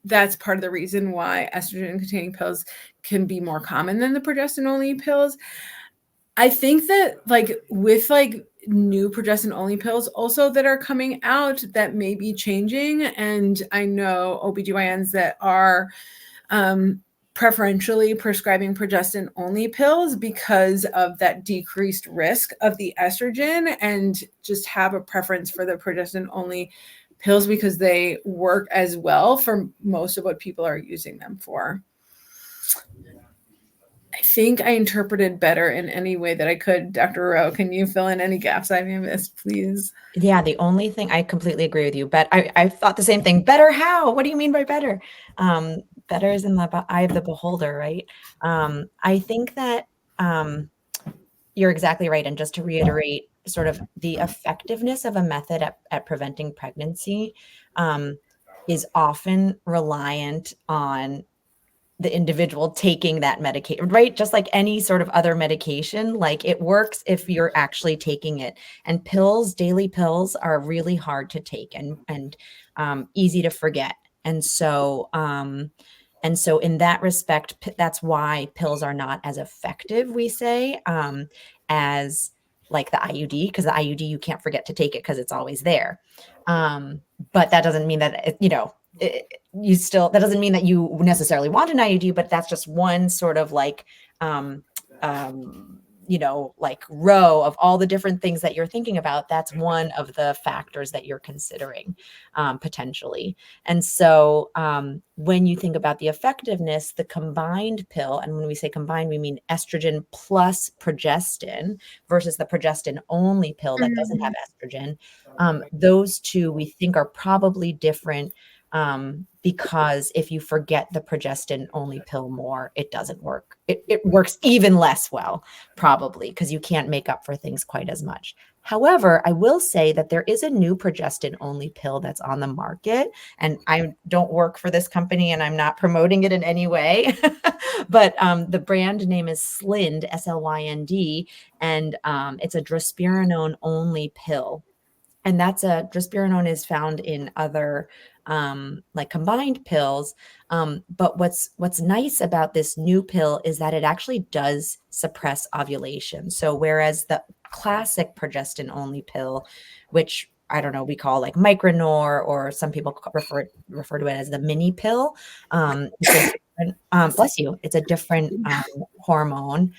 That's part of the reason why estrogen-containing pills can be more common than the progestin-only pills. I think that with new progestin-only pills also that are coming out that may be changing, and I know OBGYNs that are preferentially prescribing progestin-only pills because of that decreased risk of the estrogen, and just have a preference for the progestin-only pills because they work as well for most of what people are using them for. I think I interpreted better in any way that I could. Dr. Roe, can you fill in any gaps I may have missed, please? Yeah, the only thing, I completely agree with you, but I thought the same thing. Better how? What do you mean by better? Better is in the eye of the beholder, right? I think that you're exactly right. And just to reiterate, sort of the effectiveness of a method at preventing pregnancy is often reliant on the individual taking that medication, right? Just like any sort of other medication, like it works if you're actually taking it. And pills, daily pills, are really hard to take and easy to forget. And so in that respect, that's why pills are not as effective, we say, as like the IUD, because the IUD, you can't forget to take it because it's always there. But that doesn't mean that, that doesn't mean that you necessarily want an IUD, but that's just one sort of row of all the different things that you're thinking about. That's one of the factors that you're considering potentially. And so when you think about the effectiveness, the combined pill, and when we say combined, we mean estrogen plus progestin versus the progestin only pill that doesn't have estrogen. Those two we think are probably different because if you forget the progestin only pill more, it doesn't work. It works even less well, probably, because you can't make up for things quite as much. However, I will say that there is a new progestin only pill that's on the market, and I don't work for this company and I'm not promoting it in any way, but the brand name is Slynd, SLYND, and it's a drospirenone only pill. And drospirenone is found in other combined pills. But what's nice about this new pill is that it actually does suppress ovulation. So whereas the classic progestin only pill, which I don't know, we call like Micronor, or some people refer to it as the mini pill. Bless you. It's a different hormone.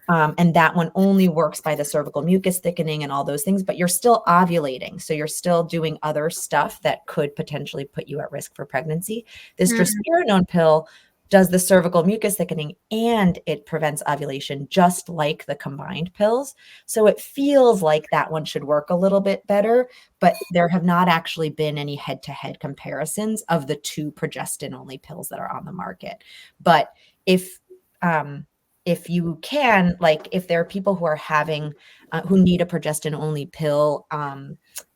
And that one only works by the cervical mucus thickening and all those things, but you're still ovulating. So you're still doing other stuff that could potentially put you at risk for pregnancy. This drospirenone pill does the cervical mucus thickening and it prevents ovulation, just like the combined pills. So it feels like that one should work a little bit better, but there have not actually been any head-to-head comparisons of the two progestin-only pills that are on the market. But if you can, if there are people who are who need a progestin only pill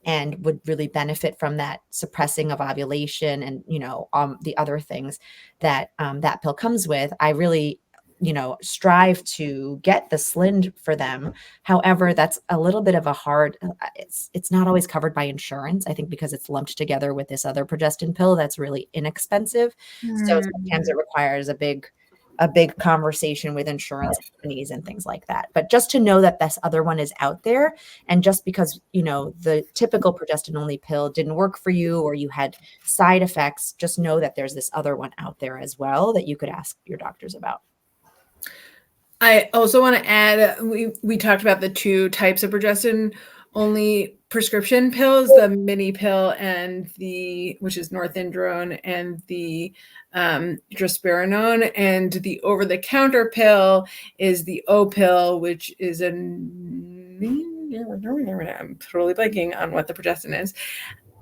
and would really benefit from that suppressing of ovulation and, the other things that that pill comes with, I really, strive to get the Slynd for them. However, that's a little bit of a hard, it's not always covered by insurance, I think, because it's lumped together with this other progestin pill that's really inexpensive. So sometimes it requires a big conversation with insurance companies and things like that. But just to know that this other one is out there, and just because, the typical progestin only pill didn't work for you or you had side effects, just know that there's this other one out there as well that you could ask your doctors about. I also want to add, we talked about the 2 types of progestin only prescription pills, the mini pill and which is norethindrone, and the drospirenone, and the over-the-counter pill is the O pill, which is I'm totally blanking on what the progestin is.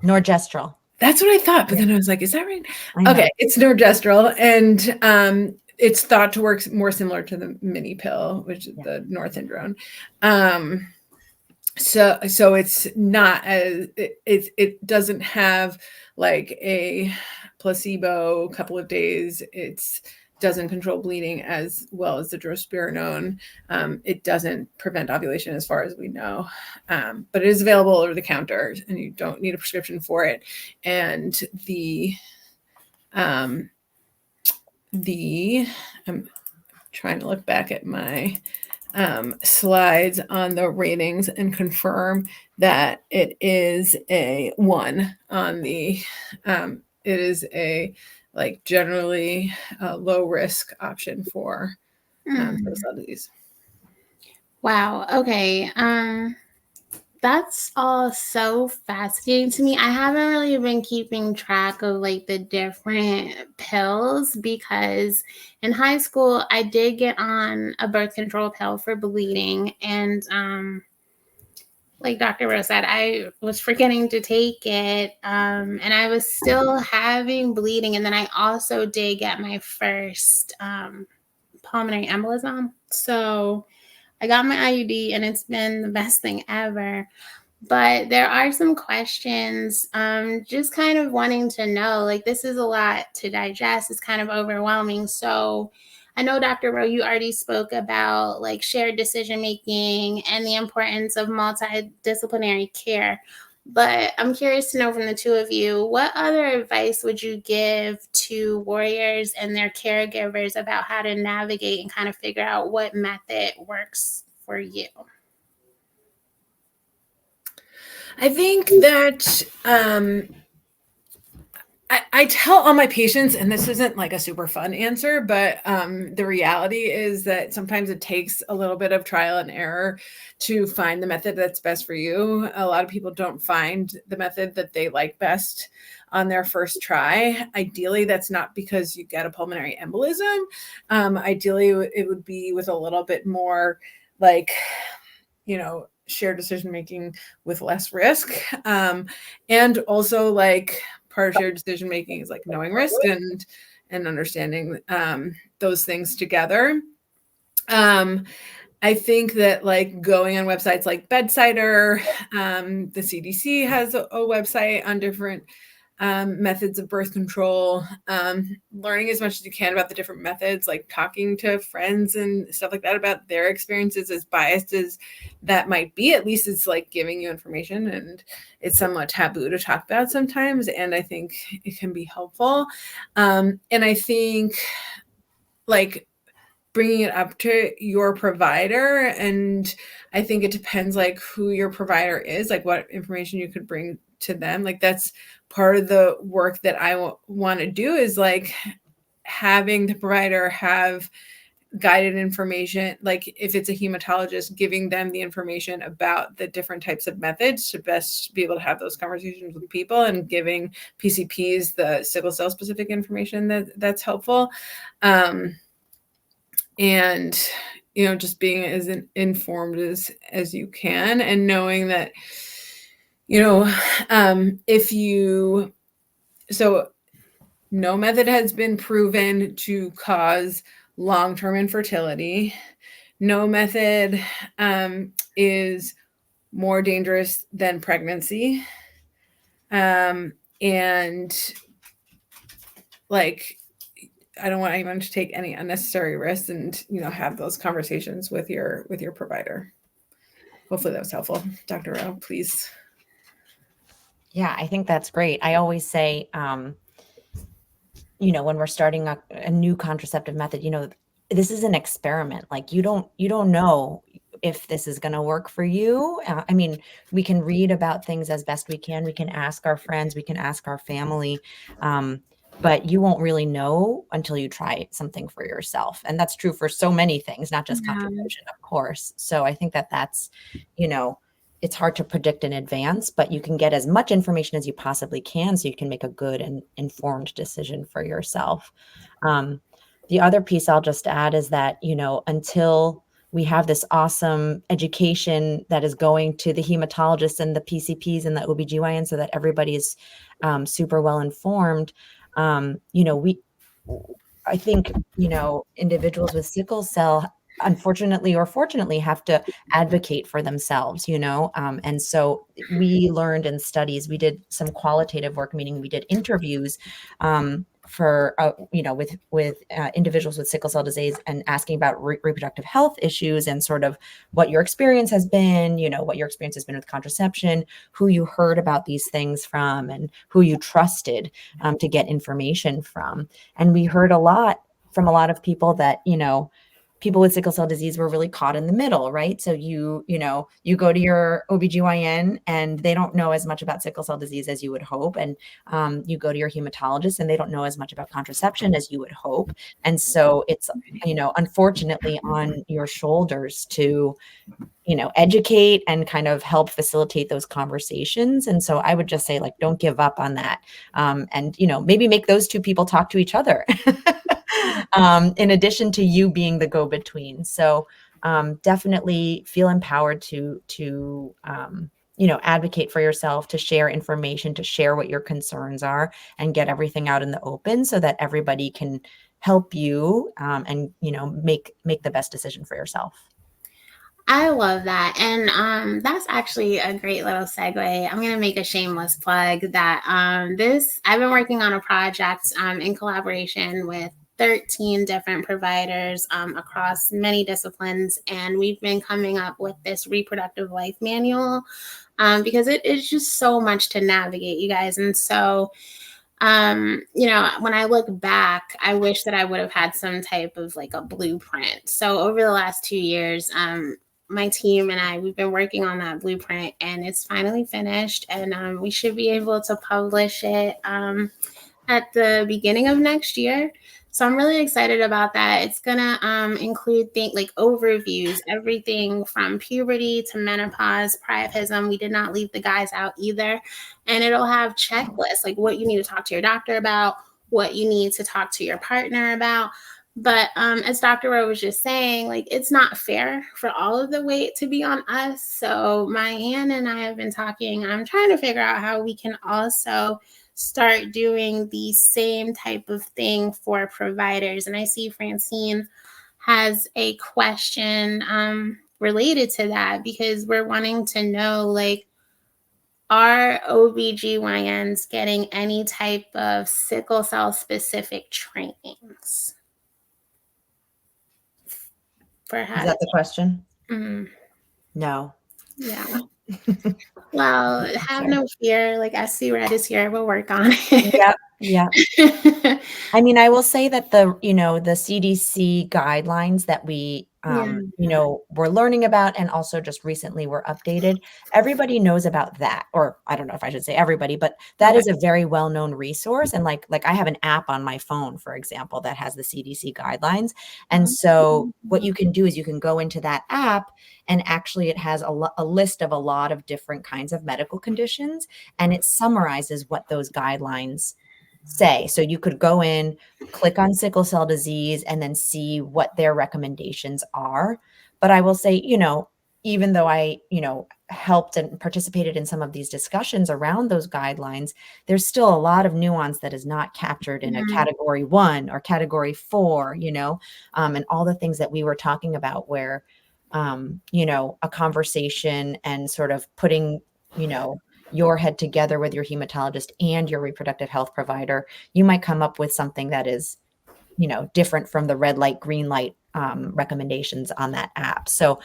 Norgestrel. That's what I thought, but then I was like, is that right? I know. Okay, it's norgestrel, and it's thought to work more similar to the mini pill, which is the norethindrone. So it's not as it doesn't have like a placebo couple of days. It doesn't control bleeding as well as the drospirenone. It doesn't prevent ovulation as far as we know, but it is available over the counter, and you don't need a prescription for it. And I'm trying to look back at my slides on the ratings and confirm that it is a 1 on the it is a like generally low risk option for sickle cell disease. Wow. Okay. That's all so fascinating to me. I haven't really been keeping track of like the different pills because in high school I did get on a birth control pill for bleeding, and like Dr. Roe said, I was forgetting to take it, and I was still having bleeding, and then I also did get my first pulmonary embolism. So I got my IUD, and it's been the best thing ever. But there are some questions, just kind of wanting to know, like, this is a lot to digest. It's kind of overwhelming. So I know, Dr. Rowe, you already spoke about like shared decision-making and the importance of multidisciplinary care. But I'm curious to know from the 2 of you, what other advice would you give to warriors and their caregivers about how to navigate and kind of figure out what method works for you? I think that I tell all my patients, and this isn't like a super fun answer, but the reality is that sometimes it takes a little bit of trial and error to find the method that's best for you. A lot of people don't find the method that they like best on their first try. Ideally, that's not because you get a pulmonary embolism. Ideally, it would be with a little bit more like, shared decision making with less risk. And also like part of shared decision making is like knowing risk and understanding those things together. I think that like going on websites like Bedsider, the CDC has a website on different methods of birth control, learning as much as you can about the different methods, like talking to friends and stuff like that about their experiences, as biased as that might be. At least it's like giving you information, and it's somewhat taboo to talk about sometimes. And I think it can be helpful. And I think like bringing it up to your provider, and I think it depends like who your provider is, like what information you could bring to them. Like that's part of the work that I want to do, is like having the provider have guided information, like if it's a hematologist, giving them the information about the different types of methods to best be able to have those conversations with people, and giving PCPs the sickle cell specific information that's helpful. And just being as informed as you can, and knowing that no method has been proven to cause long-term infertility. No method is more dangerous than pregnancy. And like, I don't want anyone to take any unnecessary risks, and have those conversations with your provider. Hopefully that was helpful. Dr. Rowe, please. Yeah, I think that's great. I always say, when we're starting a new contraceptive method, this is an experiment. Like you don't know if this is going to work for you. I mean, we can read about things as best we can. We can ask our friends, we can ask our family. but you won't really know until you try something for yourself. And that's true for so many things, not just contraception, of course. So I think that that's, it's hard to predict in advance, but you can get as much information as you possibly can so you can make a good and informed decision for yourself. The other piece I'll just add is that, until we have this awesome education that is going to the hematologists and the PCPs and the OBGYN so that everybody is super well informed, I think, individuals with sickle cell, unfortunately or fortunately, have to advocate for themselves, and so we learned in studies, we did some qualitative work, meaning we did interviews for with individuals with sickle cell disease and asking about reproductive health issues and sort of what your experience has been, what your experience has been with contraception, who you heard about these things from, and who you trusted to get information from. And we heard a lot from a lot of people that, people with sickle cell disease were really caught in the middle, right? So you go to your OBGYN and they don't know as much about sickle cell disease as you would hope. And you go to your hematologist and they don't know as much about contraception as you would hope. And so it's, unfortunately on your shoulders to, educate and kind of help facilitate those conversations. And so I would just say, like, don't give up on that. And, maybe make those two people talk to each other. In addition to you being the go-between. So definitely feel empowered to advocate for yourself, to share information, to share what your concerns are, and get everything out in the open so that everybody can help you and make the best decision for yourself. I love that. And that's actually a great little segue. I'm going to make a shameless plug that I've been working on a project in collaboration with 13 different providers across many disciplines. And we've been coming up with this reproductive life manual because it is just so much to navigate, you guys. And so, when I look back, I wish that I would have had some type of like a blueprint. So over the last 2 years, my team and I, we've been working on that blueprint and it's finally finished, and we should be able to publish it at the beginning of next year. So I'm really excited about that. It's going to include things like overviews, everything from puberty to menopause, priapism. We did not leave the guys out either. And it'll have checklists, like what you need to talk to your doctor about, what you need to talk to your partner about. But as Dr. Roe was just saying, like, it's not fair for all of the weight to be on us. So Maayan and I have been talking. I'm trying to figure out how we can also start doing the same type of thing for providers. And I see Francine has a question related to that, because we're wanting to know, like, are OBGYNs getting any type of sickle cell specific trainings? Is that the question? Mm-hmm. No. Yeah. Well, have no fear. Like, SC Red is here. We'll work on it. Yeah. I mean, I will say that the CDC guidelines that we, we're learning about and also just recently were updated. Everybody knows about that, or I don't know if I should say everybody, but that is a very well-known resource. And like I have an app on my phone, for example, that has the CDC guidelines. And so what you can do is you can go into that app, and actually it has a list of a lot of different kinds of medical conditions, and it summarizes what those guidelines say. So you could go in, click on sickle cell disease, and then see what their recommendations are. But I will say, even though I, helped and participated in some of these discussions around those guidelines, there's still a lot of nuance that is not captured in a category 1 or category 4, and all the things that we were talking about where, a conversation and sort of putting, your head together with your hematologist and your reproductive health provider, you might come up with something that is, different from the red light, green light recommendations on that app. So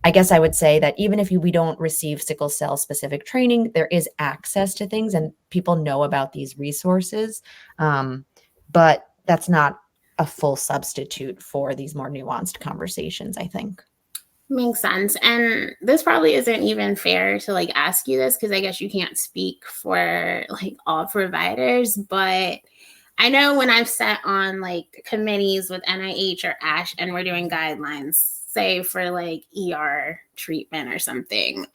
I guess I would say that even if we don't receive sickle cell specific training, there is access to things and people know about these resources. But that's not a full substitute for these more nuanced conversations, I think. Makes sense. And this probably isn't even fair to like ask you this, because I guess you can't speak for like all providers, but I know when I've sat on like committees with NIH or ASH and we're doing guidelines, say for like ER treatment or something,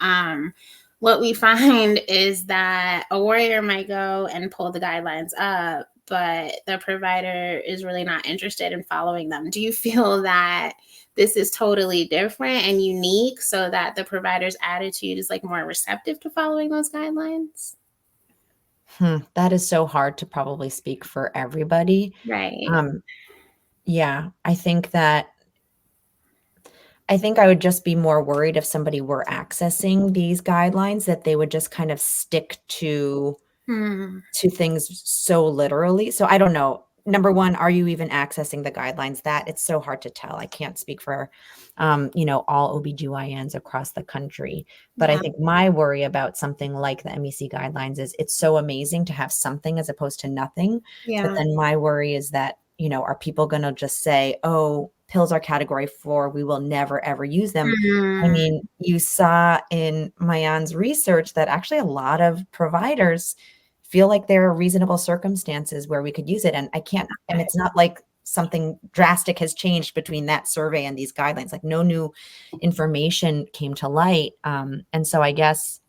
what we find is that a warrior might go and pull the guidelines up, but the provider is really not interested in following them. Do you feel that this is totally different and unique so that the provider's attitude is like more receptive to following those guidelines? That is so hard to probably speak for everybody. Right. Yeah, I think I would just be more worried if somebody were accessing these guidelines that they would just kind of stick to Hmm. things so literally. So I don't know. Number one, are you even accessing the guidelines? That it's so hard to tell. I can't speak for, all OBGYNs across the country. But I Yeah. think my worry about something like the MEC guidelines is it's so amazing to have something as opposed to nothing. But Yeah. then my worry is that, are people going to just say, oh, pills are category 4. We will never, ever use them. I Mm. mean, you saw in Maayan's research that actually a lot of providers feel like there are reasonable circumstances where we could use it. And and it's not like something drastic has changed between that survey and these guidelines, like no new information came to light. And so I guess,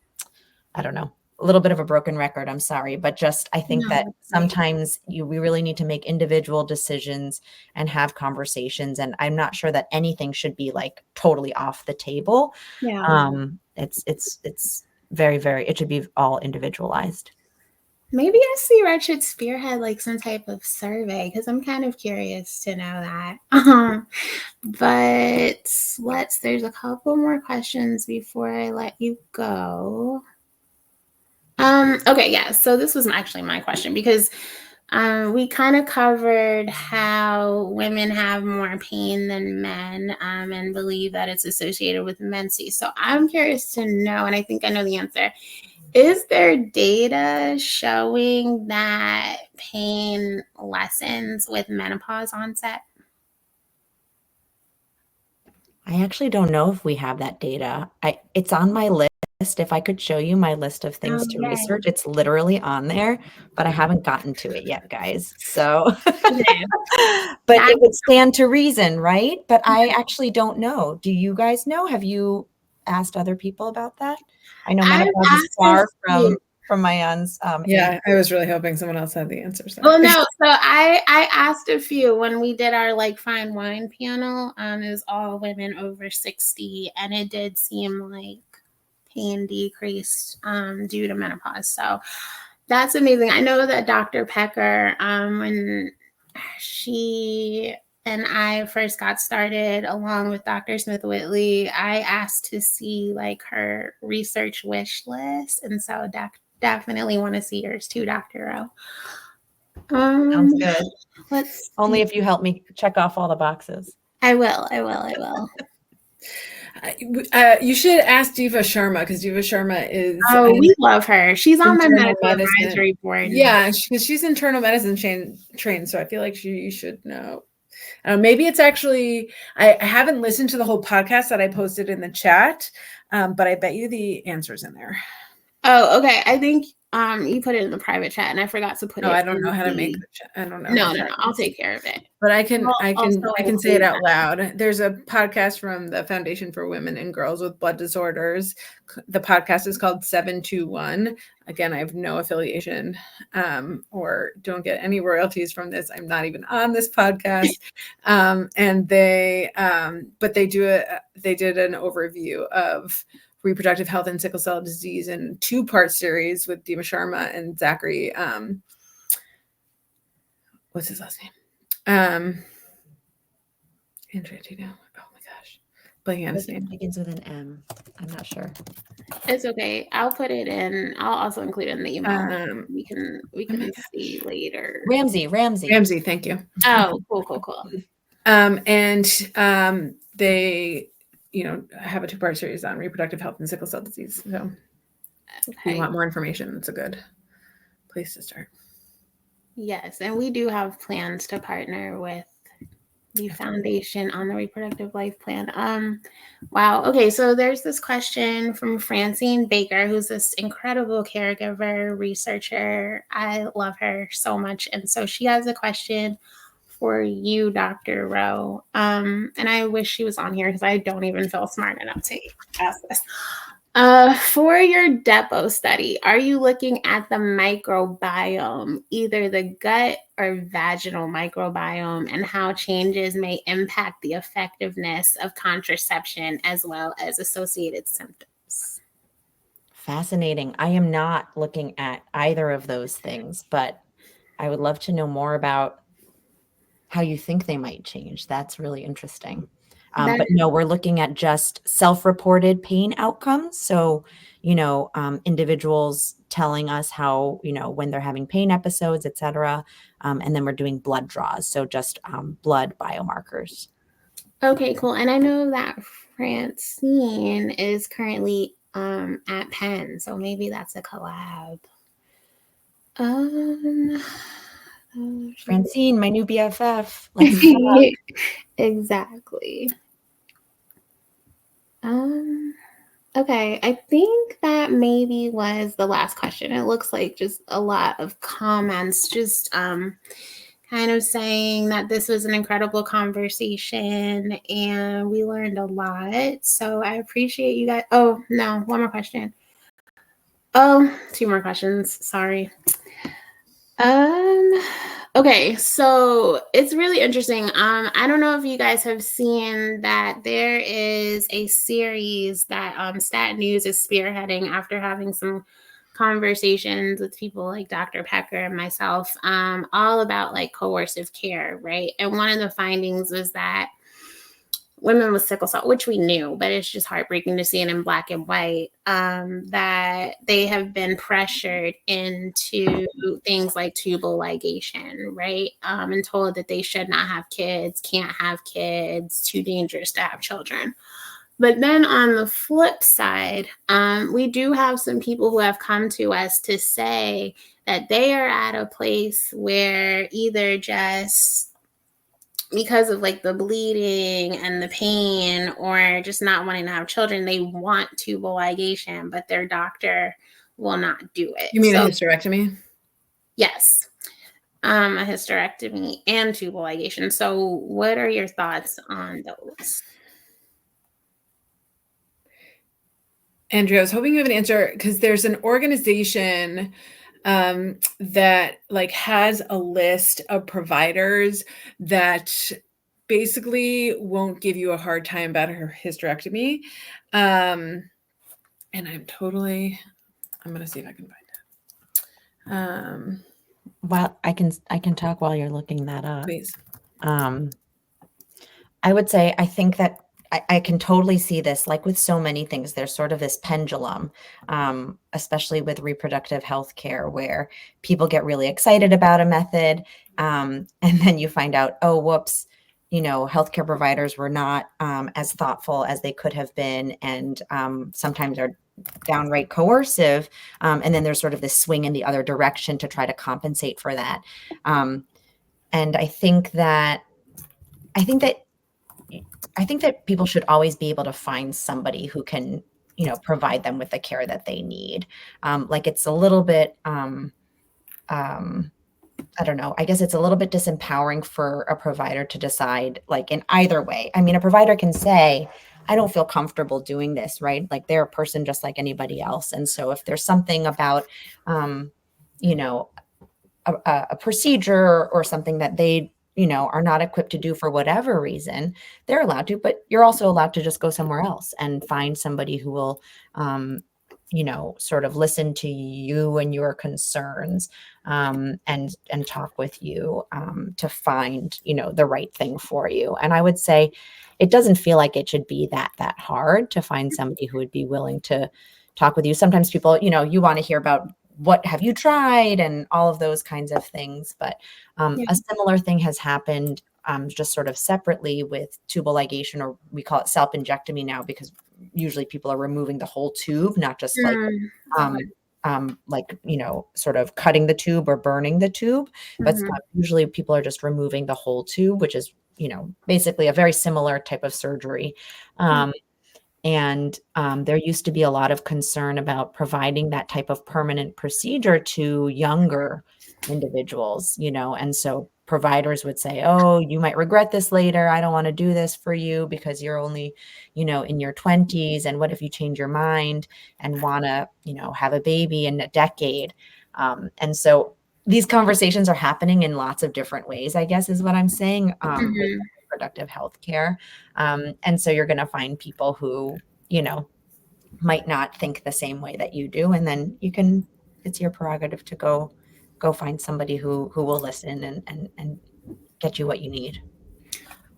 I don't know, a little bit of a broken record. I'm sorry, but just, I think No, that that's great. sometimes we really need to make individual decisions and have conversations. And I'm not sure that anything should be like totally off the table. Yeah. It's very, very, it should be all individualized. Maybe I see Red should spearhead like some type of survey because I'm kind of curious to know that. But there's a couple more questions before I let you go. Okay, yeah. So this was actually my question because we kind of covered how women have more pain than men and believe that it's associated with menses. So I'm curious to know, and I think I know the answer. Is there data showing that pain lessens with menopause onset? I actually don't know if we have that data. It's on my list. If I could show you my list of things to Okay. research, it's literally on there, but I haven't gotten to it yet, guys. So, Okay. but That, it would stand to reason, right? But I actually don't know. Do you guys know? Have you asked other people about that? I know I've menopause is asked a far few. from Maayan's age. Yeah, I was really hoping someone else had the answer. Sorry. Well, no. So I asked a few when we did our like fine wine panel. It was all women over 60, and it did seem like pain decreased due to menopause. So that's amazing. I know that Dr. Pecker, when she and I first got started, along with Dr. Smith Whitley, I asked to see like her research wish list, and so definitely want to see yours too, Dr. Rowe. Sounds good. Let's Only see. if you help me check off all the boxes. I will. You should ask Diva Sharma because Diva Sharma is Oh, we love her. She's on my internal medical medicine advisory board. Yeah, she's internal medicine trained, so I feel like you should know. Maybe it's actually I haven't listened to the whole podcast that I posted in the chat, but I bet you the answer's in there. Oh, okay. I think you put it in the private chat, and I forgot to put it. I don't know how to make the chat. I don't know. No. I'll take care of it. But I can say it out include loud. There's a podcast from the Foundation for Women and Girls with Blood Disorders. The podcast is called 721. Again, I have no affiliation or don't get any royalties from this. I'm not even on this podcast. And they did an overview of reproductive health and sickle cell disease in 2-part series with Dima Sharma and Zachary. What's his last name? Andrea, do you know? Oh my gosh. Blanking on his name. Begins with an M. I'm not sure. It's okay. I'll put it in. I'll also include it in the email. We can see later. Ramsey. Thank you. Oh, cool. And they, have a 2-part series on reproductive health and sickle cell disease. So if you want more information, it's a good place to start. Yes, and we do have plans to partner with the foundation on the reproductive life plan. Wow. Okay, so there's this question from Francine Baker, who's this incredible caregiver, researcher. I love her so much. And so she has a question for you, Dr. Roe. And I wish she was on here because I don't even feel smart enough to ask this. For your Depo study, are you looking at the microbiome, either the gut or vaginal microbiome, and how changes may impact the effectiveness of contraception as well as associated symptoms? Fascinating. I am not looking at either of those things, but I would love to know more about how you think they might change. That's really interesting. But no, we're looking at just self-reported pain outcomes. So, individuals telling us how, when they're having pain episodes, et cetera. And then we're doing blood draws. So just blood biomarkers. Okay, cool. And I know that Francine is currently at Penn, so maybe that's a collab. Francine, my new BFF. Let's talk. Exactly. Okay, I think that maybe was the last question. It looks like just a lot of comments, just kind of saying that this was an incredible conversation and we learned a lot. So I appreciate you guys. Oh, no, one more question. Oh, two more questions. Sorry. Okay, so it's really interesting. I don't know if you guys have seen that there is a series that Stat News is spearheading after having some conversations with people like Dr. Pecker and myself, all about like coercive care, right? And one of the findings was that women with sickle cell, which we knew, but it's just heartbreaking to see it in black and white, that they have been pressured into things like tubal ligation, right? And told that they should not have kids, can't have kids, too dangerous to have children. But then on the flip side, we do have some people who have come to us to say that they are at a place where either just because of like the bleeding and the pain or just not wanting to have children, they want tubal ligation, but their doctor will not do it. You mean a hysterectomy? Yes. A hysterectomy and tubal ligation. So what are your thoughts on those? Andrea, I was hoping you have an answer because there's an organization that like has a list of providers that basically won't give you a hard time about her hysterectomy. And I'm going to see if I can find it. Well, I can talk while you're looking that up. Please. I would say, I think that I can totally see this, like with so many things, there's sort of this pendulum, especially with reproductive health care, where people get really excited about a method. And then you find out, oh, whoops, healthcare providers were not as thoughtful as they could have been. And sometimes are downright coercive. And then there's sort of this swing in the other direction to try to compensate for that. And I think that people should always be able to find somebody who can, provide them with the care that they need. Like it's a little bit, I don't know, I guess it's a little bit disempowering for a provider to decide like in either way. I mean, a provider can say, I don't feel comfortable doing this, right? Like they're a person just like anybody else. And so if there's something about, a procedure or something that they are not equipped to do for whatever reason, they're allowed to, but you're also allowed to just go somewhere else and find somebody who will, sort of listen to you and your concerns, and talk with you, to find, the right thing for you. And I would say it doesn't feel like it should be that hard to find somebody who would be willing to talk with you. Sometimes people, you want to hear about what have you tried and all of those kinds of things. But a similar thing has happened just sort of separately with tubal ligation, or we call it self-injectomy now, because usually people are removing the whole tube, not just sort of cutting the tube or burning the tube. But usually people are just removing the whole tube, which is basically a very similar type of surgery. And there used to be a lot of concern about providing that type of permanent procedure to younger individuals, and so providers would say, oh, you might regret this later. I don't want to do this for you because you're only, in your 20s. And what if you change your mind and want to, have a baby in a decade? And so these conversations are happening in lots of different ways, I guess, is what I'm saying, with reproductive health care. And so you're going to find people who, might not think the same way that you do. And then it's your prerogative to go find somebody who will listen and get you what you need.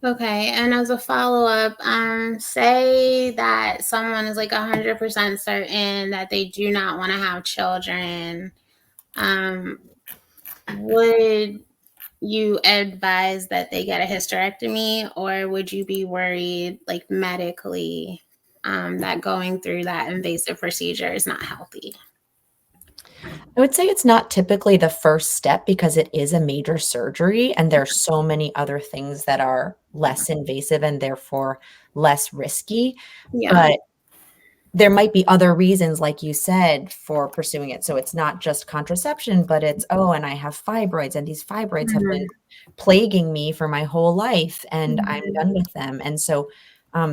Okay. And as a follow-up, say that someone is like 100% certain that they do not want to have children. Would you advise that they get a hysterectomy, or would you be worried, like medically, that going through that invasive procedure is not healthy? I would say it's not typically the first step because it is a major surgery and there are so many other things that are less invasive and therefore less risky. Yeah. But there might be other reasons, like you said, for pursuing it. So it's not just contraception, but it's, and I have fibroids, and these fibroids have been plaguing me for my whole life, and I'm done with them. And so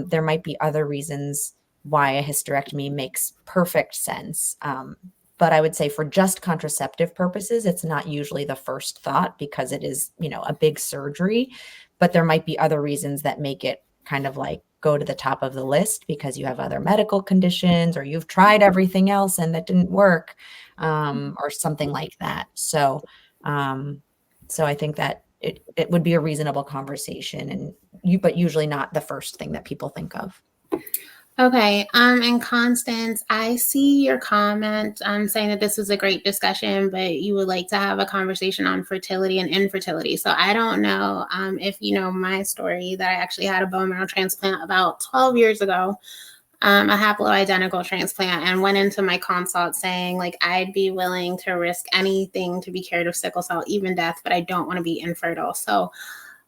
there might be other reasons why a hysterectomy makes perfect sense. But I would say for just contraceptive purposes, it's not usually the first thought because it is, a big surgery. But there might be other reasons that make it kind of like go to the top of the list because you have other medical conditions or you've tried everything else and that didn't work, or something like that. So I think that it would be a reasonable conversation, but usually not the first thing that people think of. Okay. And Constance, I see your comment saying that this was a great discussion, but you would like to have a conversation on fertility and infertility. So I don't know if you know my story, that I actually had a bone marrow transplant about 12 years ago, a haploidentical transplant, and went into my consult saying, like, I'd be willing to risk anything to be cured of sickle cell, even death, but I don't want to be infertile. So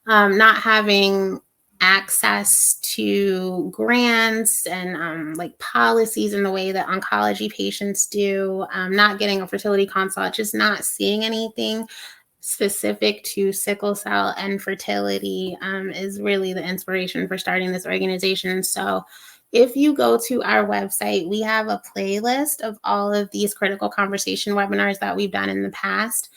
not having access to grants and like policies in the way that oncology patients do, not getting a fertility consult, just not seeing anything specific to sickle cell and fertility is really the inspiration for starting this organization. So if you go to our website, we have a playlist of all of these critical conversation webinars that we've done in the past.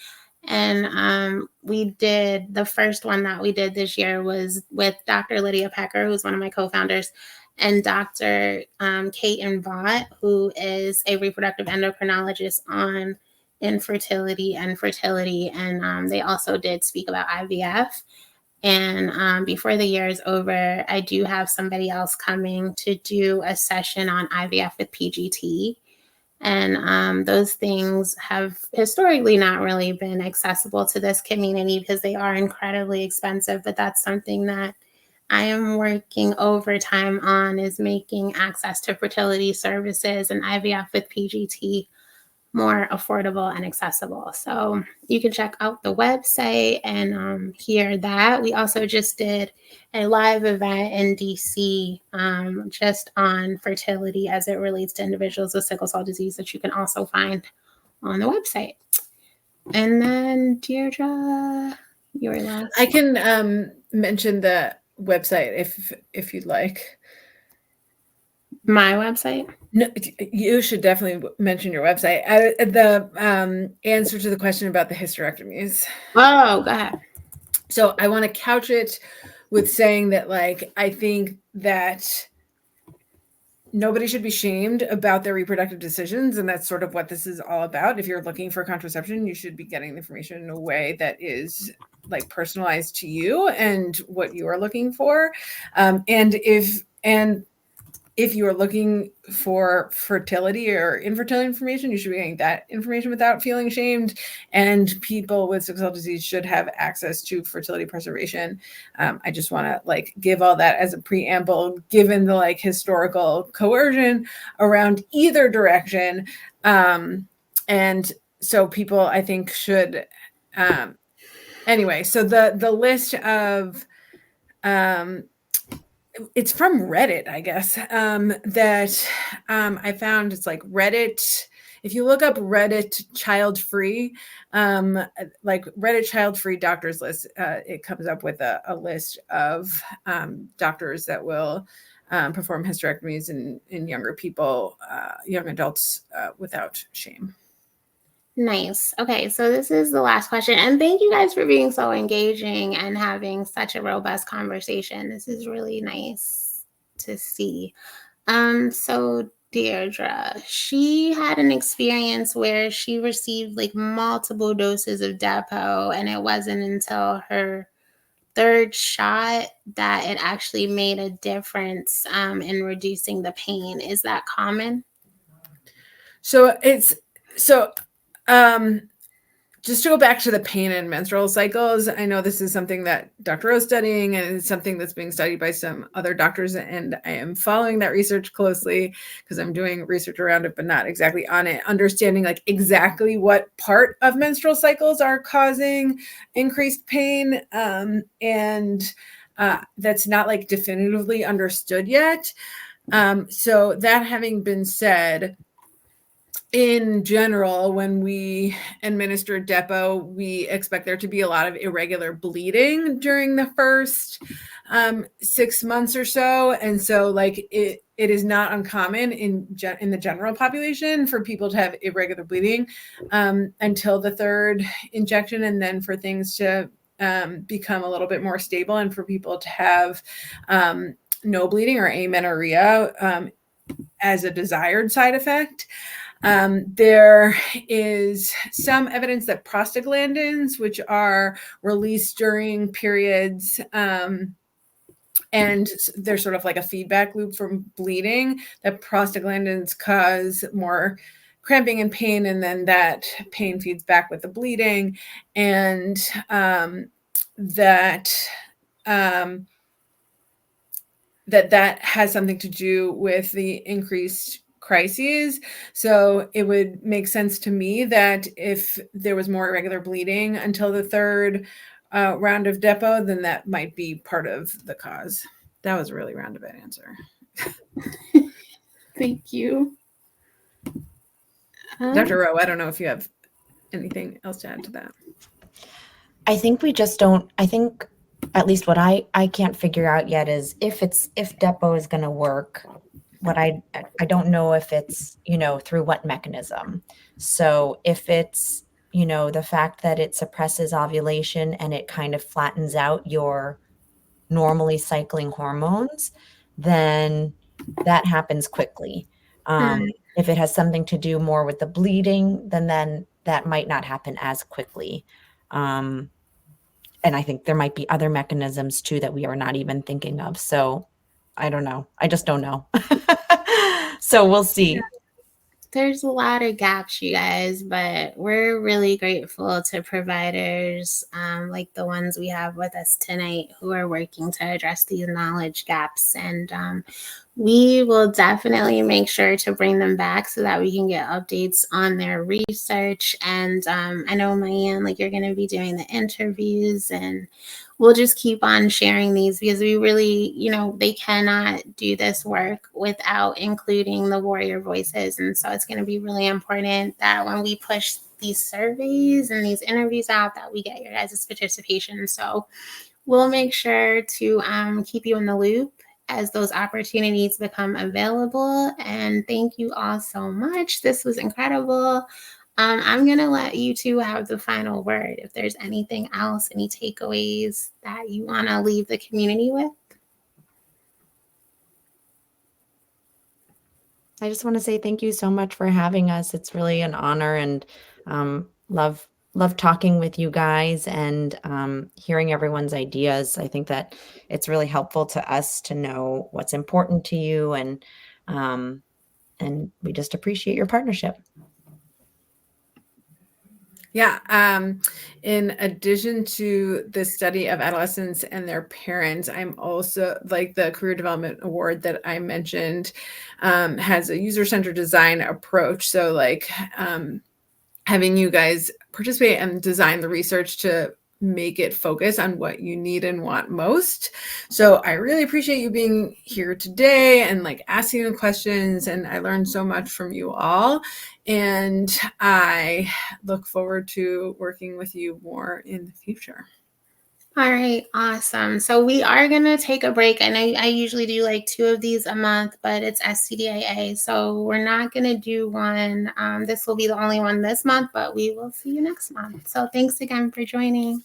And we did, the first one that we did this year was with Dr. Lydia Pecker, who's one of my co-founders, and Dr. Kate Vaught, who is a reproductive endocrinologist on infertility and fertility. And they also did speak about IVF. And before the year is over, I do have somebody else coming to do a session on IVF with PGT. And those things have historically not really been accessible to this community because they are incredibly expensive. But that's something that I am working overtime on, is making access to fertility services and IVF with PGT more affordable and accessible. So you can check out the website and hear that. We also just did a live event in DC just on fertility as it relates to individuals with sickle cell disease, that you can also find on the website. And then Deirdre, your last. I can mention the website if you'd like. My website? No, you should definitely mention your website. The answer to the question about the hysterectomies. Oh, go ahead. So I want to couch it with saying that, like, I think that nobody should be shamed about their reproductive decisions. And that's sort of what this is all about. If you're looking for contraception, you should be getting the information in a way that is like personalized to you and what you are looking for. And if you are looking for fertility or infertility information, you should be getting that information without feeling shamed. And people with sickle cell disease should have access to fertility preservation. I just want to like give all that as a preamble, given the like historical coercion around either direction. And so people, I think, should anyway. So the list of it's from Reddit, I guess, that I found. It's like Reddit. If you look up Reddit child free, like Reddit child free doctors list, it comes up with a list of doctors that will perform hysterectomies in younger people, young adults, without shame. Nice. Okay, so this is the last question. And thank you guys for being so engaging and having such a robust conversation. This is really nice to see. So Deirdre, she had an experience where she received like multiple doses of Depo, and it wasn't until her third shot that it actually made a difference in reducing the pain. Is that common? So just to go back to the pain and menstrual cycles, I know this is something that Dr. Roe is studying, and it's something that's being studied by some other doctors. And I am following that research closely because I'm doing research around it, but not exactly on it, understanding like exactly what part of menstrual cycles are causing increased pain. And that's not like definitively understood yet. So that having been said, in general, when we administer Depo, we expect there to be a lot of irregular bleeding during the first 6 months or so. And so like it is not uncommon in the general population for people to have irregular bleeding until the third injection, and then for things to become a little bit more stable and for people to have no bleeding or amenorrhea as a desired side effect. There is some evidence that prostaglandins, which are released during periods, and they're sort of like a feedback loop from bleeding, that prostaglandins cause more cramping and pain, and then that pain feeds back with the bleeding, and that has something to do with the increased crises. So it would make sense to me that if there was more irregular bleeding until the third round of Depo, then that might be part of the cause. That was a really roundabout answer. Thank you. Dr. Roe, I don't know if you have anything else to add to that. I think we just don't, I think at least what I can't figure out yet is if Depo is going to work. What I don't know if it's, through what mechanism. So if it's, the fact that it suppresses ovulation and it kind of flattens out your normally cycling hormones, then that happens quickly. If it has something to do more with the bleeding, then that might not happen as quickly. And I think there might be other mechanisms too that we are not even thinking of. So I don't know. I just don't know. So we'll see. There's a lot of gaps, you guys, but we're really grateful to providers like the ones we have with us tonight who are working to address these knowledge gaps. And we will definitely make sure to bring them back so that we can get updates on their research. And I know, Maayan, like you're going to be doing the interviews, and we'll just keep on sharing these because we really, they cannot do this work without including the warrior voices. And so it's going to be really important that when we push these surveys and these interviews out, that we get your guys' participation. So we'll make sure to keep you in the loop as those opportunities become available. And thank you all so much. This was incredible. I'm going to let you two have the final word. If there's anything else, any takeaways that you want to leave the community with. I just want to say thank you so much for having us. It's really an honor, and love talking with you guys and hearing everyone's ideas. I think that it's really helpful to us to know what's important to you, and we just appreciate your partnership. Yeah. In addition to the study of adolescents and their parents, I'm also like the Career Development Award that I mentioned has a user-centered design approach. So like having you guys participate and design the research to make it focus on what you need and want most. So I really appreciate you being here today and like asking the questions, and I learned so much from you all, and I look forward to working with you more in the future. All right, awesome. So we are going to take a break. I know I usually do like 2 of these a month, but it's STDIA. So we're not going to do one. This will be the only one this month, but we will see you next month. So thanks again for joining.